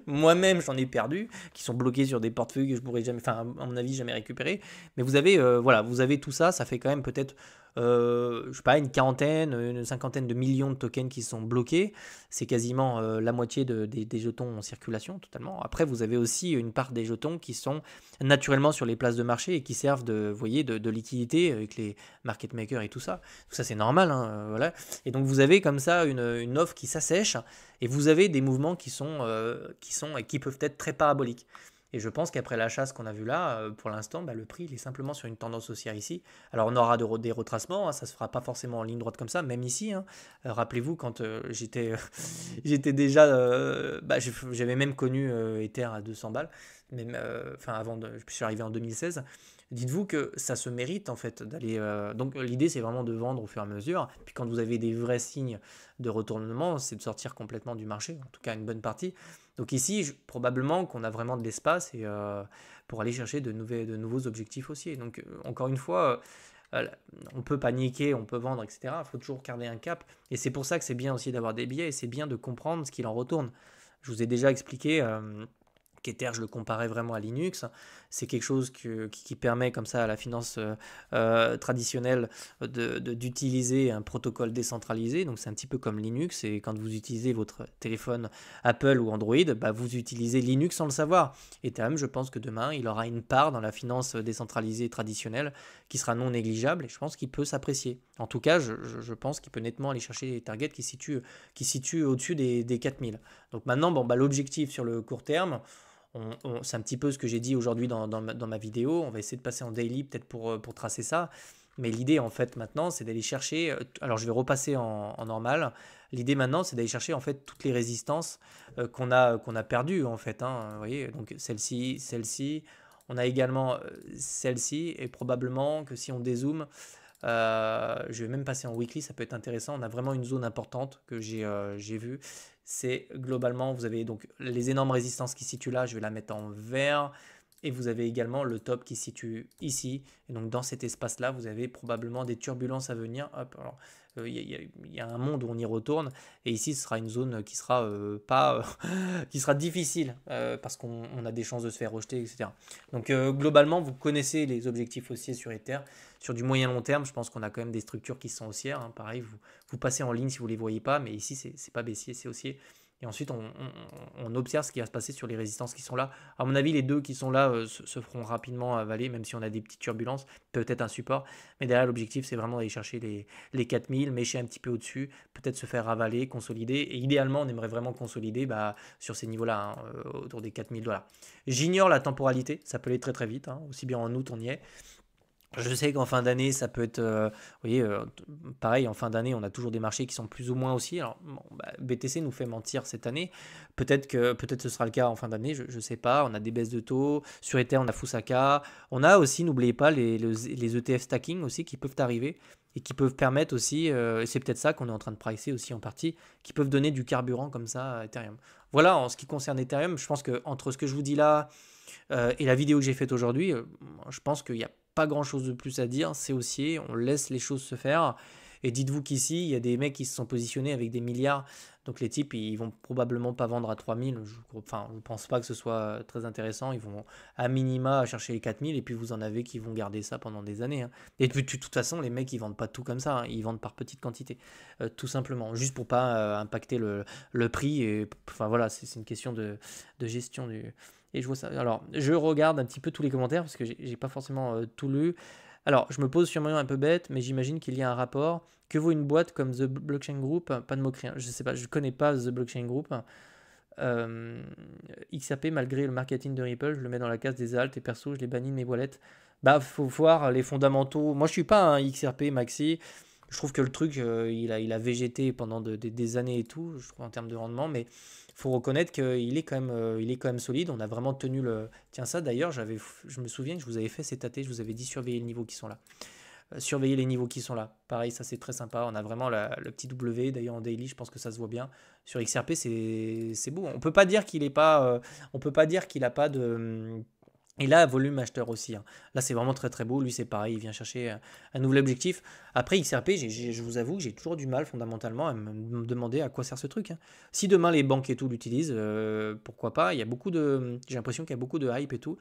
moi-même j'en ai perdu, qui sont bloqués sur des portefeuilles que je pourrais jamais, enfin à mon avis jamais récupérer. Mais vous avez, voilà, vous avez tout ça, ça fait quand même peut-être, je sais pas, une quarantaine, une cinquantaine de millions de tokens qui sont bloqués. C'est quasiment la moitié des jetons en circulation totalement. Après, vous avez aussi une part des jetons qui sont naturellement sur les places de marché et qui servent vous voyez, de liquidité avec les market makers et tout ça. Tout ça c'est normal, hein, voilà. Et donc vous avez comme ça une offre qui s'assèche et vous avez des mouvements qui peuvent être très paraboliques. Et je pense qu'après la chasse qu'on a vue là, pour l'instant, le prix il est simplement sur une tendance haussière ici. Alors on aura des retracements, hein, ça ne se fera pas forcément en ligne droite comme ça, même ici, hein. Rappelez-vous quand j'étais déjà, j'avais même connu Ether à 200 balles, même, je suis arrivé en 2016. Dites-vous que ça se mérite en fait d'aller. Donc l'idée c'est vraiment de vendre au fur et à mesure. Puis quand vous avez des vrais signes de retournement, c'est de sortir complètement du marché, en tout cas une bonne partie. Donc ici, probablement qu'on a vraiment de l'espace pour aller chercher de nouveaux objectifs haussiers. Donc encore une fois, on peut paniquer, on peut vendre, etc. Il faut toujours garder un cap. Et c'est pour ça que c'est bien aussi d'avoir des billets et c'est bien de comprendre ce qu'il en retourne. Je vous ai déjà expliqué Ether, je le comparais vraiment à Linux. C'est quelque chose qui permet comme ça à la finance traditionnelle d'utiliser un protocole décentralisé. Donc c'est un petit peu comme Linux. Et quand vous utilisez votre téléphone Apple ou Android, bah, vous utilisez Linux sans le savoir. Ethereum, je pense que demain, il aura une part dans la finance décentralisée traditionnelle qui sera non négligeable. Et je pense qu'il peut s'apprécier. En tout cas, je pense qu'il peut nettement aller chercher des targets qui situent au-dessus des 4000. Donc maintenant, bon, bah, l'objectif sur le court terme, c'est un petit peu ce que j'ai dit aujourd'hui dans ma vidéo. On va essayer de passer en daily peut-être pour tracer ça. Mais l'idée en fait maintenant, c'est d'aller chercher. Alors je vais repasser en normal. L'idée maintenant, c'est d'aller chercher en fait toutes les résistances qu'on a perdues en fait, hein, vous voyez, donc celle-ci, celle-ci. On a également celle-ci et probablement que si on dézoome, je vais même passer en weekly, ça peut être intéressant. On a vraiment une zone importante que j'ai vue. C'est globalement, vous avez donc les énormes résistances qui se situent là, je vais la mettre en vert. Et vous avez également le top qui se situe ici. Et donc dans cet espace-là, vous avez probablement des turbulences à venir. Hop, alors, y a un monde où on y retourne. Et ici, ce sera une zone qui sera pas, qui sera difficile parce qu'on a des chances de se faire rejeter, etc. Donc globalement, vous connaissez les objectifs haussiers sur Ether. Sur du moyen long terme, je pense qu'on a quand même des structures qui sont haussières, hein. Pareil, vous passez en ligne si vous ne les voyez pas, mais ici, c'est pas baissier, c'est haussier. Et ensuite, on observe ce qui va se passer sur les résistances qui sont là. À mon avis, les deux qui sont là se feront rapidement avaler, même si on a des petites turbulences, peut-être un support. Mais derrière, l'objectif, c'est vraiment d'aller chercher les 4000, mécher un petit peu au-dessus, peut-être se faire avaler, consolider. Et idéalement, on aimerait vraiment consolider sur ces niveaux-là, hein, autour des 4000 $. J'ignore la temporalité, ça peut aller très très vite, hein. Aussi bien en août, on y est. Je sais qu'en fin d'année, ça peut être, vous voyez, pareil, en fin d'année, on a toujours des marchés qui sont plus ou moins haussiers. Alors, bon, BTC nous fait mentir cette année. Peut-être ce sera le cas en fin d'année, je ne sais pas. On a des baisses de taux. Sur Ether, on a Fusaka. On a aussi, n'oubliez pas, les ETF stacking aussi qui peuvent arriver et qui peuvent permettre aussi, et c'est peut-être ça qu'on est en train de pricer aussi en partie, qui peuvent donner du carburant comme ça à Ethereum. Voilà, en ce qui concerne Ethereum, je pense que entre ce que je vous dis là et la vidéo que j'ai faite aujourd'hui, je pense qu'il n'y a pas grand chose de plus à dire, c'est haussier, on laisse les choses se faire. Et dites-vous qu'ici, il y a des mecs qui se sont positionnés avec des milliards. Donc les types, ils vont probablement pas vendre à 3000. Je ne pense pas que ce soit très intéressant. Ils vont à minima chercher les 4000 et puis vous en avez qui vont garder ça pendant des années, hein. Et de toute façon, les mecs, ils vendent pas tout comme ça, hein. Ils vendent par petite quantité, tout simplement. Juste pour pas impacter le prix. Et, enfin voilà, c'est une question de gestion du... Et je vois ça. Alors, je regarde un petit peu tous les commentaires parce que j'ai pas forcément tout lu. Alors, je me pose sûrement un peu bête, mais j'imagine qu'il y a un rapport. Que vaut une boîte comme The Blockchain Group? Pas de moquerie, hein. Je sais pas, je connais pas The Blockchain Group. Euh, XRP, malgré le marketing de Ripple, je le mets dans la case des alts et perso, je les bannis de mes wallets. Bah, faut voir les fondamentaux. Moi, je suis pas un XRP maxi. Je trouve que le truc, il a végété pendant des années et tout, je trouve, en termes de rendement, mais il faut reconnaître qu'il est quand même solide. On a vraiment tenu le. Tiens, ça d'ailleurs, je me souviens que je vous avais fait cet AT, je vous avais dit surveiller les niveaux qui sont là. Surveiller les niveaux qui sont là. Pareil, ça c'est très sympa. On a vraiment le petit W. D'ailleurs en daily, je pense que ça se voit bien. Sur XRP, c'est beau. On peut pas dire qu'il est pas. On peut pas dire qu'il a pas de. Il a un volume acheteur aussi, hein. Là, c'est vraiment très très beau. Lui, c'est pareil. Il vient chercher un nouvel objectif. Après, XRP, je vous avoue que j'ai toujours du mal fondamentalement à me demander à quoi sert ce truc, hein. Si demain les banques et tout l'utilisent, pourquoi pas. Il y a beaucoup de. J'ai l'impression qu'il y a beaucoup de hype et tout.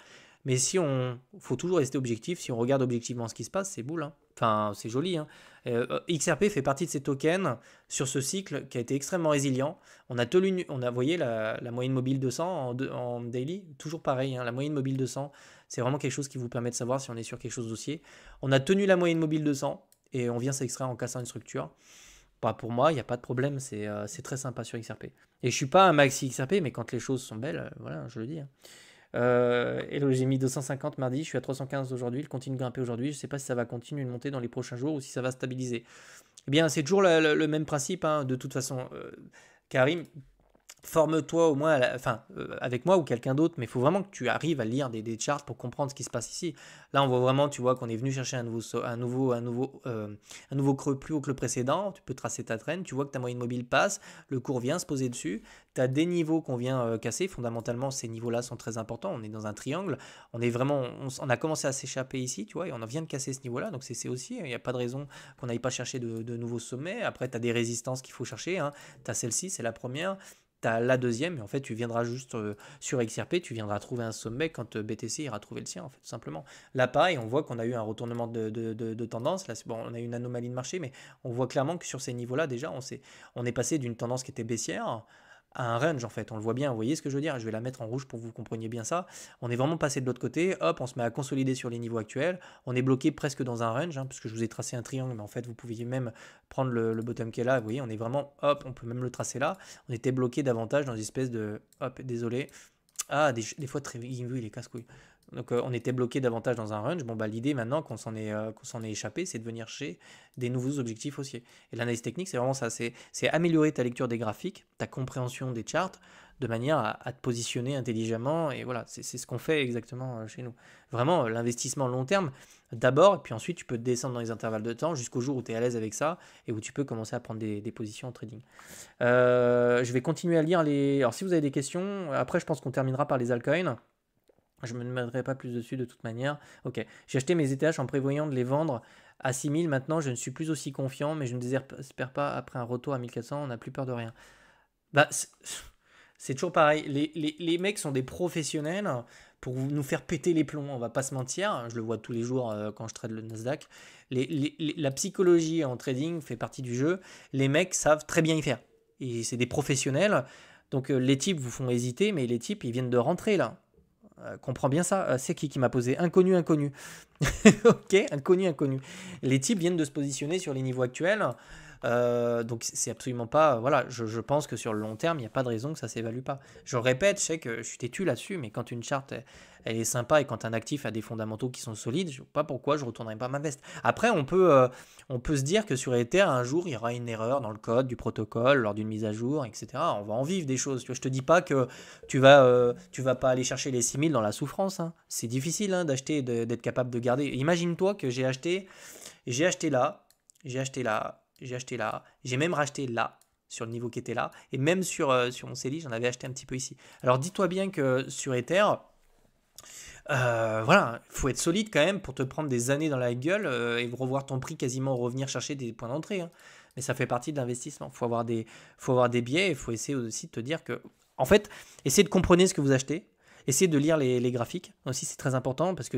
Mais si on. Faut toujours rester objectif. Si on regarde objectivement ce qui se passe, c'est boule, hein. Enfin, c'est joli, hein. XRP fait partie de ces tokens sur ce cycle qui a été extrêmement résilient. Vous voyez la moyenne mobile 200 en daily, toujours pareil, hein, la moyenne mobile 200, c'est vraiment quelque chose qui vous permet de savoir si on est sur quelque chose d'haussier. On a tenu la moyenne mobile 200 et on vient s'extraire en cassant une structure. Bah, pour moi, il n'y a pas de problème, c'est très sympa sur XRP. Et je suis pas un maxi XRP, mais quand les choses sont belles, voilà, je le dis, hein. Hello, j'ai mis 250 mardi, je suis à 315 aujourd'hui, il continue de grimper aujourd'hui, je ne sais pas si ça va continuer de monter dans les prochains jours ou si ça va stabiliser. Eh bien, c'est toujours le même principe, hein, de toute façon. Karim, forme-toi au moins, enfin, avec moi ou quelqu'un d'autre, mais il faut vraiment que tu arrives à lire des charts pour comprendre ce qui se passe ici. Là, on voit vraiment, tu vois, qu'on est venu chercher un nouveau creux plus haut que le précédent. Tu peux tracer ta traîne, tu vois que ta moyenne mobile passe, le cours vient se poser dessus. Tu as des niveaux qu'on vient casser. Fondamentalement, ces niveaux-là sont très importants. On est dans un triangle. On a commencé à s'échapper ici, tu vois, et on vient de casser ce niveau-là. Donc, c'est aussi, il n'y a pas de raison qu'on n'aille pas chercher de nouveaux sommets. Après, tu as des résistances qu'il faut chercher, hein. Tu as celle-ci, c'est la première. tu as la deuxième, et en fait, tu viendras juste sur XRP, tu viendras trouver un sommet quand BTC ira trouver le sien, en fait, tout simplement. Là, pareil, on voit qu'on a eu un retournement de tendance. Là, bon, on a eu une anomalie de marché, mais on voit clairement que sur ces niveaux-là, déjà, on est passé d'une tendance qui était baissière à un range, en fait. On le voit bien, vous voyez ce que je veux dire? Je vais la mettre en rouge pour que vous compreniez bien ça. On est vraiment passé de l'autre côté, hop, on se met à consolider sur les niveaux actuels. On est bloqué presque dans un range, hein, parce que je vous ai tracé un triangle, mais en fait, vous pouviez même prendre le bottom qui est là. Vous voyez, on est vraiment, hop, on peut même le tracer là. On était bloqué davantage dans une espèce de, hop, désolé. Ah, des fois, TradingView, il est casse-couille. Donc, on était bloqué davantage dans un range. Bon, bah, l'idée maintenant qu'on s'en est échappé, c'est de venir chercher des nouveaux objectifs haussiers. Et l'analyse technique, c'est vraiment ça. C'est améliorer ta lecture des graphiques, ta compréhension des charts, de manière à te positionner intelligemment. Et voilà, c'est ce qu'on fait exactement chez nous. Vraiment, l'investissement long terme, d'abord, et puis ensuite, tu peux descendre dans les intervalles de temps jusqu'au jour où tu es à l'aise avec ça et où tu peux commencer à prendre des positions en trading. Je vais continuer à lire les. Alors, si vous avez des questions, après, je pense qu'on terminera par les altcoins. Je ne me mettrai pas plus dessus de toute manière. Ok, j'ai acheté mes ETH en prévoyant de les vendre à 6000. Maintenant, je ne suis plus aussi confiant, mais je ne désespère pas après un retour à 1400. On n'a plus peur de rien. Bah, c'est toujours pareil. Les mecs sont des professionnels pour nous faire péter les plombs. On va pas se mentir. Je le vois tous les jours quand je trade le Nasdaq. La psychologie en trading fait partie du jeu. Les mecs savent très bien y faire. Et c'est des professionnels. Donc les types vous font hésiter, mais les types, ils viennent de rentrer là. Comprends bien ça. C'est qui m'a posé? Inconnu, inconnu. Ok, inconnu, inconnu. Les types viennent de se positionner sur les niveaux actuels. Donc c'est absolument pas. Voilà, je pense que sur le long terme, il n'y a pas de raison que ça s'évalue pas. Je répète, je sais que je suis têtu là-dessus, mais quand une charte elle est sympa et quand un actif a des fondamentaux qui sont solides, je ne sais pas pourquoi je ne retournerai pas ma veste. Après, on peut se dire que sur Ether, un jour, il y aura une erreur dans le code du protocole lors d'une mise à jour, etc. On va en vivre des choses. Tu vois, je te dis pas que tu vas pas aller chercher les 6000 dans la souffrance, hein. C'est difficile hein, d'acheter, d'être capable de garder. Imagine-toi que j'ai acheté là, j'ai acheté là, j'ai acheté là, j'ai même racheté là, sur le niveau qui était là, et même sur mon CELI, j'en avais acheté un petit peu ici. Alors dis-toi bien que sur Ether, voilà, il faut être solide quand même pour te prendre des années dans la gueule et revoir ton prix quasiment revenir chercher des points d'entrée, hein. Mais ça fait partie de l'investissement. Faut avoir des biais, il faut essayer aussi de te dire que, en fait, essayez de comprendre ce que vous achetez. Essayez de lire les graphiques aussi, c'est très important parce que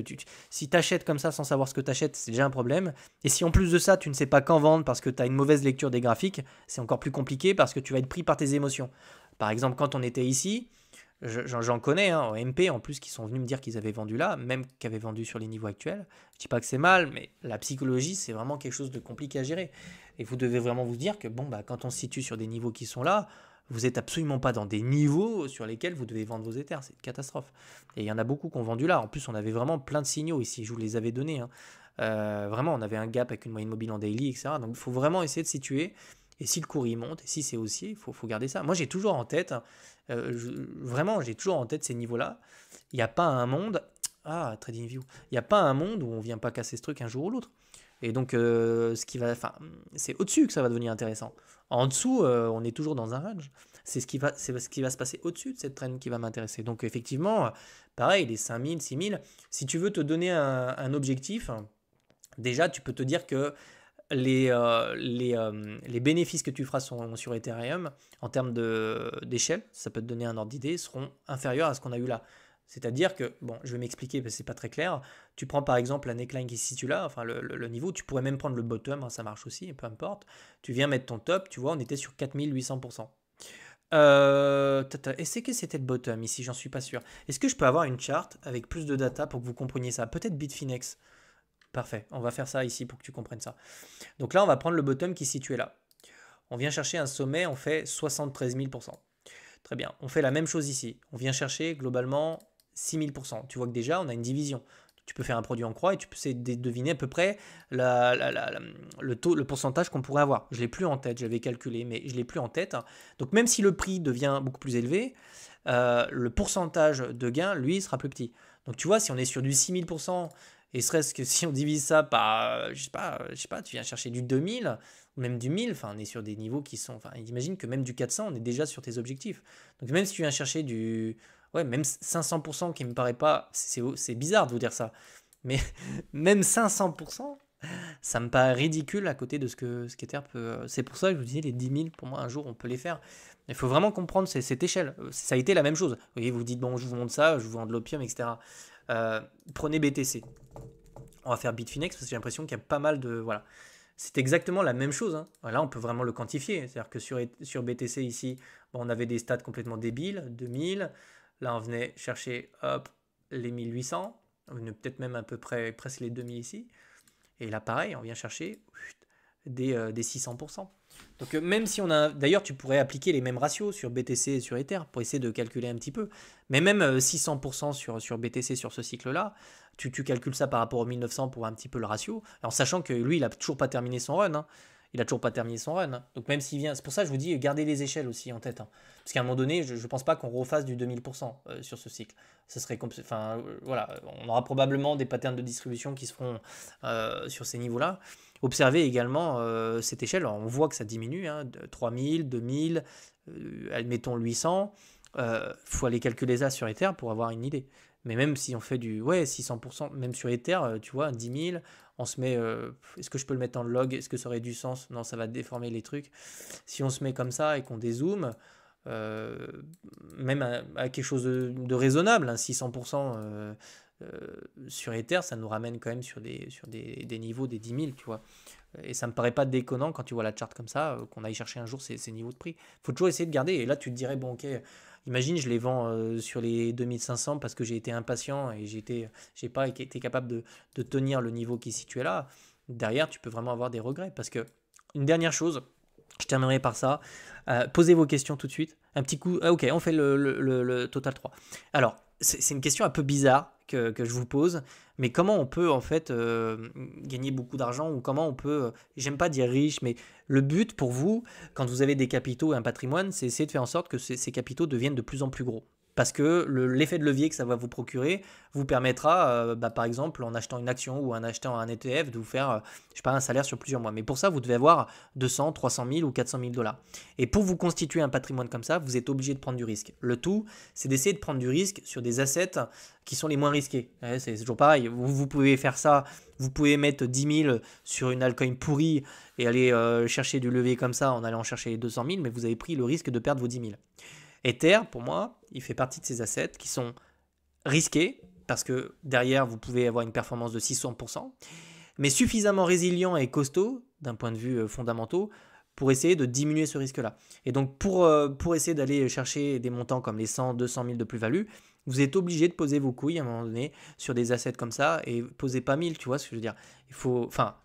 si tu achètes comme ça sans savoir ce que tu achètes, c'est déjà un problème. Et si en plus de ça, tu ne sais pas quand vendre parce que tu as une mauvaise lecture des graphiques, c'est encore plus compliqué parce que tu vas être pris par tes émotions. Par exemple, quand on était ici, j'en connais, hein, en MP en plus, qui sont venus me dire qu'ils avaient vendu là, même qu'ils avaient vendu sur les niveaux actuels. Je dis pas que c'est mal, mais la psychologie, c'est vraiment quelque chose de compliqué à gérer. Et vous devez vraiment vous dire que bon, bah, quand on se situe sur des niveaux qui sont là, vous n'êtes absolument pas dans des niveaux sur lesquels vous devez vendre vos Ethers. C'est une catastrophe. Et il y en a beaucoup qui ont vendu là. En plus, on avait vraiment plein de signaux ici. Je vous les avais donnés, hein. Vraiment, on avait un gap avec une moyenne mobile en daily, etc. Donc, il faut vraiment essayer de situer. Et si le cours il monte, et si c'est haussier, il faut garder ça. Moi, j'ai toujours en tête, vraiment, j'ai toujours en tête ces niveaux-là. Il n'y a pas un monde, TradingView, il n'y a pas un monde où on ne vient pas casser ce truc un jour ou l'autre. Et donc, c'est au-dessus que ça va devenir intéressant. En dessous, on est toujours dans un range. C'est ce qui va se passer au-dessus de cette trend qui va m'intéresser. Donc, effectivement, pareil, les 5000, 6000, si tu veux te donner un objectif, déjà, tu peux te dire que les bénéfices que tu feras sur Ethereum, en termes d'échelle, ça peut te donner un ordre d'idée, seront inférieurs à ce qu'on a eu là. C'est-à-dire que, bon, je vais m'expliquer parce que c'est pas très clair. Tu prends par exemple la neckline qui se situe là, enfin le niveau, tu pourrais même prendre le bottom, hein, ça marche aussi, peu importe. Tu viens mettre ton top, tu vois, on était sur 4800%. Est-ce que c'était le bottom ici? J'en suis pas sûr. Est-ce que je peux avoir une charte avec plus de data pour que vous compreniez ça? Peut-être Bitfinex. Parfait, on va faire ça ici pour que tu comprennes ça. Donc là, on va prendre le bottom qui est situé là. On vient chercher un sommet, on fait 73 000%. Très bien, on fait la même chose ici. On vient chercher globalement 6000%. Tu vois que déjà, on a une division. Tu peux faire un produit en croix et tu peux essayer de deviner à peu près le pourcentage qu'on pourrait avoir. Je ne l'ai plus en tête, j'avais calculé, mais je ne l'ai plus en tête. Donc même si le prix devient beaucoup plus élevé, le pourcentage de gain, lui, sera plus petit. Donc tu vois, si on est sur du 6000%, et serait-ce que si on divise ça par, je sais pas, tu viens chercher du 2000, ou même du 1000, enfin on est sur des niveaux qui sont, enfin imagine que même du 400, on est déjà sur tes objectifs. Donc même si tu viens chercher même 500% qui me paraît pas, c'est bizarre de vous dire ça, mais même 500%, Ça me paraît ridicule à côté de ce qu'Ether peut. C'est pour ça que je vous disais, les 10 000, pour moi, un jour, on peut les faire. Il faut vraiment comprendre cette échelle. Ça a été la même chose. Vous voyez, vous dites, bon, je vous montre ça, je vous vends de l'opium, etc. Prenez BTC. On va faire Bitfinex parce que j'ai l'impression qu'il y a pas mal de. Voilà. C'est exactement la même chose. Hein. Là, on peut vraiment le quantifier. C'est-à-dire que sur BTC, ici, bon, on avait des stats complètement débiles, 2000. Là, on venait chercher, hop, les 1800. On venait peut-être même à peu près presque les 2000 ici. Et là, pareil, on vient chercher des 600%. Donc, même si on a. D'ailleurs, tu pourrais appliquer les mêmes ratios sur BTC et sur Ether pour essayer de calculer un petit peu. Mais même 600% sur BTC sur ce cycle-là, tu calcules ça par rapport au 1900 pour un petit peu le ratio, en sachant que lui, il n'a toujours pas terminé son run. Hein. Il a toujours pas terminé son run. Hein. Donc, même s'il vient. C'est pour ça que je vous dis, gardez les échelles aussi en tête. Hein. Parce qu'à un moment donné, je ne pense pas qu'on refasse du 2000% sur ce cycle. Ce serait enfin, voilà, on aura probablement des patterns de distribution qui se feront sur ces niveaux-là. Observez également cette échelle. Alors, on voit que ça diminue, hein, de 3000, 2000, admettons 800. Faut aller calculer ça sur Ether pour avoir une idée. Mais même si on fait du 600%, même sur Ether, tu vois, 10 000, on se met. Est-ce que je peux le mettre en log? Est-ce que ça aurait du sens? Non, ça va déformer les trucs. Si on se met comme ça et qu'on dézoome, euh, même à quelque chose de raisonnable, hein, 600% sur Ether, ça nous ramène quand même sur des niveaux des 10 000, tu vois. Et ça me paraît pas déconnant quand tu vois la charte comme ça, qu'on aille chercher un jour ces niveaux de prix. Il faut toujours essayer de garder. Et là, tu te dirais, bon, ok, imagine, je les vends sur les 2500 parce que j'ai été impatient et j'ai pas été capable de tenir le niveau qui est situé là. Derrière, tu peux vraiment avoir des regrets. Parce que, une dernière chose, je terminerai par ça. Posez vos questions tout de suite. Un petit coup. Ok, on fait le total 3. Alors, c'est une question un peu bizarre que je vous pose, mais comment on peut en fait gagner beaucoup d'argent ou comment on peut, j'aime pas dire riche, mais le but pour vous, quand vous avez des capitaux et un patrimoine, c'est essayer de faire en sorte que ces capitaux deviennent de plus en plus gros. Parce que l'effet de levier que ça va vous procurer vous permettra, par exemple, en achetant une action ou en achetant un ETF, de vous faire, je sais pas, un salaire sur plusieurs mois. Mais pour ça, vous devez avoir 200, 300 000 ou 400 000 dollars. Et pour vous constituer un patrimoine comme ça, vous êtes obligé de prendre du risque. Le tout, c'est d'essayer de prendre du risque sur des assets qui sont les moins risqués. Ouais, c'est toujours pareil. Vous pouvez faire ça, vous pouvez mettre 10 000 sur une altcoin pourrie et aller chercher du levier comme ça en allant chercher les 200 000, mais vous avez pris le risque de perdre vos 10 000. Ether, pour moi, il fait partie de ces assets qui sont risqués, parce que derrière, vous pouvez avoir une performance de 600%, mais suffisamment résilient et costaud, d'un point de vue fondamental, pour essayer de diminuer ce risque-là. Et donc, pour essayer d'aller chercher des montants comme les 100, 200 000 de plus-value, vous êtes obligé de poser vos couilles à un moment donné sur des assets comme ça, et posez pas 1000, tu vois ce que je veux dire. Il faut... Enfin,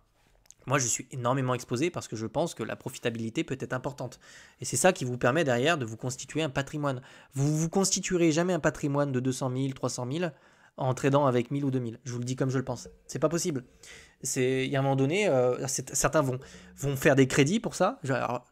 moi, je suis énormément exposé parce que je pense que la profitabilité peut être importante. Et c'est ça qui vous permet derrière de vous constituer un patrimoine. Vous vous constituerez jamais un patrimoine de 200 000, 300 000 en tradant avec 1000 ou 2000. Je vous le dis comme je le pense. C'est pas possible. Il y a un moment donné, certains vont faire des crédits pour ça. Voilà,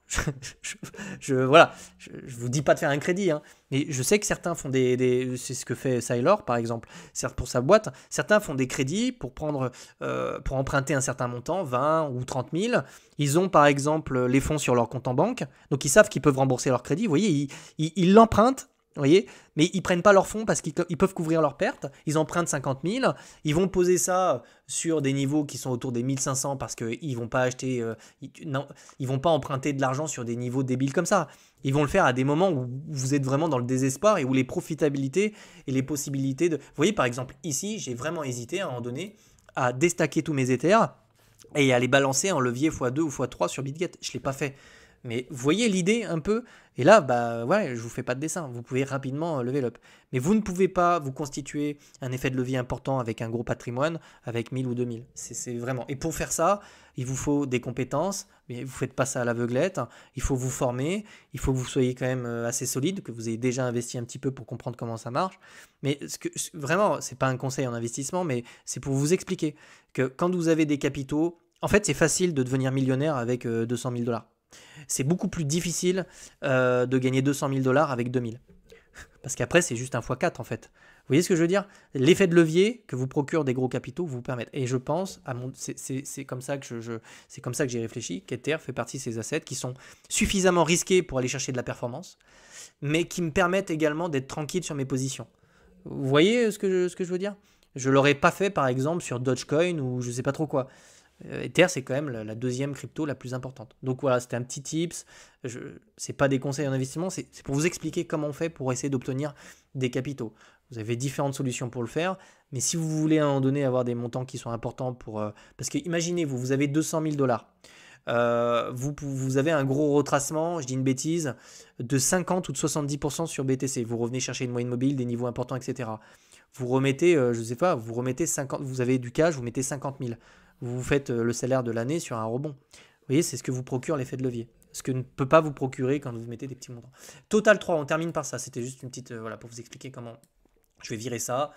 je vous dis pas de faire un crédit, hein, mais je sais que certains font c'est ce que fait Sailor par exemple, certes pour sa boîte. Certains font des crédits pour pour emprunter un certain montant, 20 ou 30 000. Ils ont par exemple les fonds sur leur compte en banque, donc ils savent qu'ils peuvent rembourser leur crédit. Vous voyez, ils l'empruntent. Vous voyez, mais ils prennent pas leurs fonds parce qu'ils peuvent couvrir leurs pertes. Ils empruntent 50 000. Ils vont poser ça sur des niveaux qui sont autour des 1500 parce qu'ils vont pas acheter, ils vont pas emprunter de l'argent sur des niveaux débiles comme ça. Ils vont le faire à des moments où vous êtes vraiment dans le désespoir et où les profitabilités et les possibilités de. Vous voyez, par exemple, ici, j'ai vraiment hésité à un moment donné à déstacker tous mes Ethers et à les balancer en levier x2 ou x3 sur BitGet. Je l'ai pas fait. Mais vous voyez l'idée un peu. Et là, ouais, je vous fais pas de dessin. Vous pouvez rapidement level up. Mais vous ne pouvez pas vous constituer un effet de levier important avec un gros patrimoine, avec 1000 ou 2000. C'est vraiment. Et pour faire ça, il vous faut des compétences. Mais vous faites pas ça à l'aveuglette. Il faut vous former. Il faut que vous soyez quand même assez solide, que vous ayez déjà investi un petit peu pour comprendre comment ça marche. Mais vraiment, c'est pas un conseil en investissement, mais c'est pour vous expliquer que quand vous avez des capitaux, en fait, c'est facile de devenir millionnaire avec 200 000 dollars. C'est beaucoup plus difficile de gagner 200 000 dollars avec 2000. Parce qu'après, c'est juste un x4 en fait. Vous voyez ce que je veux dire? L'effet de levier que vous procurent des gros capitaux vous permettent. Et je pense, c'est comme ça que c'est comme ça que j'ai réfléchi, qu'Ether fait partie de ces assets qui sont suffisamment risqués pour aller chercher de la performance, mais qui me permettent également d'être tranquille sur mes positions. Vous voyez ce que je veux dire? Je ne l'aurais pas fait par exemple sur Dogecoin ou je ne sais pas trop quoi. Ether, c'est quand même la deuxième crypto la plus importante. Donc voilà, c'était un petit tips. C'est pas des conseils en investissement, c'est pour vous expliquer comment on fait pour essayer d'obtenir des capitaux. Vous avez différentes solutions pour le faire, mais si vous voulez à un moment donné avoir des montants qui sont importants pour... parce que imaginez, vous avez 200 000 dollars. Vous avez un gros retracement, je dis une bêtise, de 50 ou de 70% sur BTC. Vous revenez chercher une moyenne mobile, des niveaux importants, etc. Vous remettez, je sais pas, vous remettez 50, vous avez du cash, vous mettez 50 000. Vous faites le salaire de l'année sur un rebond. Vous voyez, c'est ce que vous procure l'effet de levier. Ce que ne peut pas vous procurer quand vous mettez des petits montants. Total 3, on termine par ça. C'était juste une petite, voilà, pour vous expliquer comment je vais virer ça.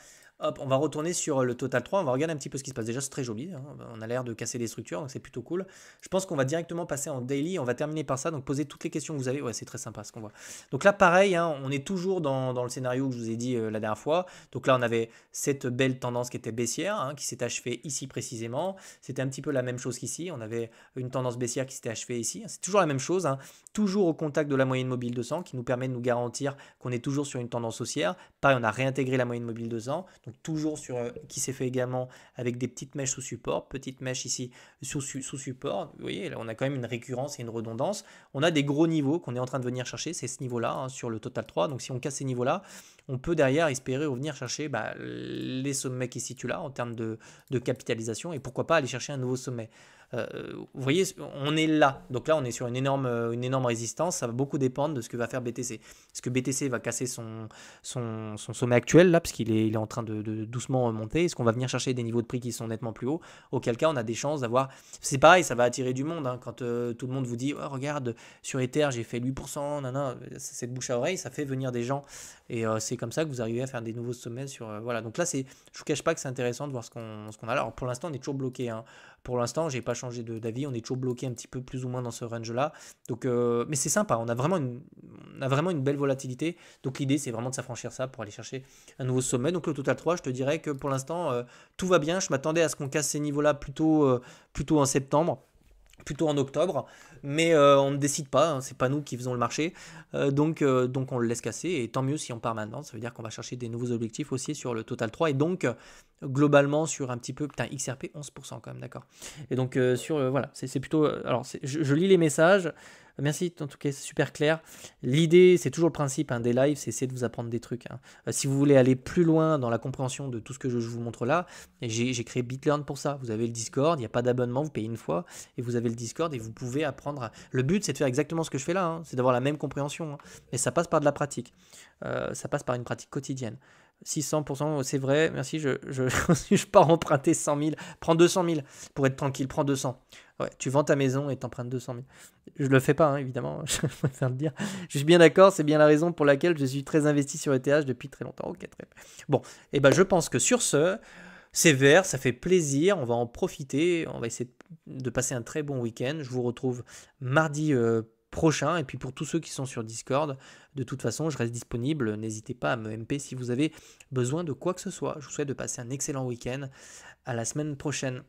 Hop, on va retourner sur le Total 3, on va regarder un petit peu ce qui se passe. Déjà, c'est très joli, hein. On a l'air de casser des structures, donc c'est plutôt cool. Je pense qu'on va directement passer en daily, on va terminer par ça, donc posez toutes les questions que vous avez. Ouais, c'est très sympa ce qu'on voit. Donc là, pareil, hein, on est toujours dans le scénario que je vous ai dit la dernière fois. Donc là, on avait cette belle tendance qui était baissière, hein, qui s'est achevée ici précisément. C'était un petit peu la même chose qu'ici. On avait une tendance baissière qui s'était achevée ici. C'est toujours la même chose, hein, toujours au contact de la moyenne mobile 200, qui nous permet de nous garantir qu'on est toujours sur une tendance haussière. Pareil, on a réintégré la moyenne mobile 200, donc toujours sur qui s'est fait également avec des petites mèches sous support, petite mèche ici sous support. Vous voyez, là, on a quand même une récurrence et une redondance. On a des gros niveaux qu'on est en train de venir chercher, c'est ce niveau-là, hein, sur le Total 3. Donc si on casse ces niveaux-là, on peut derrière espérer revenir chercher les sommets qui se situent là en termes de capitalisation et pourquoi pas aller chercher un nouveau sommet. Vous voyez, on est là. Donc là, on est sur une énorme résistance. Ça va beaucoup dépendre de ce que va faire BTC. Est-ce que BTC va casser son sommet actuel, là, parce qu'il est en train de doucement remonter? Est-ce qu'on va venir chercher des niveaux de prix qui sont nettement plus hauts? Auquel cas, on a des chances d'avoir... C'est pareil, ça va attirer du monde. Hein, quand tout le monde vous dit, oh, regarde, sur Ether, j'ai fait 8%, cette bouche à oreille, ça fait venir des gens. Et c'est comme ça que vous arrivez à faire des nouveaux sommets sur... voilà, donc là, je ne vous cache pas que c'est intéressant de voir ce qu'on a. Alors, pour l'instant, on est toujours bloqué, hein. Pour l'instant, j'ai pas changé d'avis, on est toujours bloqué un petit peu plus ou moins dans ce range-là. Donc, mais c'est sympa, on a vraiment une belle volatilité. Donc l'idée, c'est vraiment de s'affranchir ça pour aller chercher un nouveau sommet. Donc le Total 3, je te dirais que pour l'instant, tout va bien. Je m'attendais à ce qu'on casse ces niveaux-là plutôt en septembre, plutôt en octobre, mais on ne décide pas, hein, c'est pas nous qui faisons le marché, donc on le laisse casser, et tant mieux si on part maintenant, ça veut dire qu'on va chercher des nouveaux objectifs aussi sur le Total 3, et donc globalement sur un petit peu, putain, XRP 11% quand même, d'accord, et donc voilà, c'est plutôt, alors je lis les messages. Merci, en tout cas, c'est super clair. L'idée, c'est toujours le principe, hein, des lives, c'est essayer de vous apprendre des trucs, hein. Si vous voulez aller plus loin dans la compréhension de tout ce que je vous montre là, j'ai créé BitLearn pour ça. Vous avez le Discord, il n'y a pas d'abonnement, vous payez une fois, et vous avez le Discord, et vous pouvez apprendre. Le but, c'est de faire exactement ce que je fais là, hein, c'est d'avoir la même compréhension, hein. Mais ça passe par de la pratique. Ça passe par une pratique quotidienne. 600%, c'est vrai, merci, je pars emprunter 100 000, prends 200 000 pour être tranquille, prends 200. Ouais, tu vends ta maison et t'empruntes 200 000. Je le fais pas, hein, évidemment, je préfère le dire. Je suis bien d'accord, c'est bien la raison pour laquelle je suis très investi sur ETH depuis très longtemps. Ok, très bien. Bon, et ben je pense que sur ce, c'est vert, ça fait plaisir, on va en profiter, on va essayer de passer un très bon week-end. Je vous retrouve mardi prochain, et puis pour tous ceux qui sont sur Discord, de toute façon, je reste disponible, n'hésitez pas à me MP si vous avez besoin de quoi que ce soit. Je vous souhaite de passer un excellent week-end, à la semaine prochaine.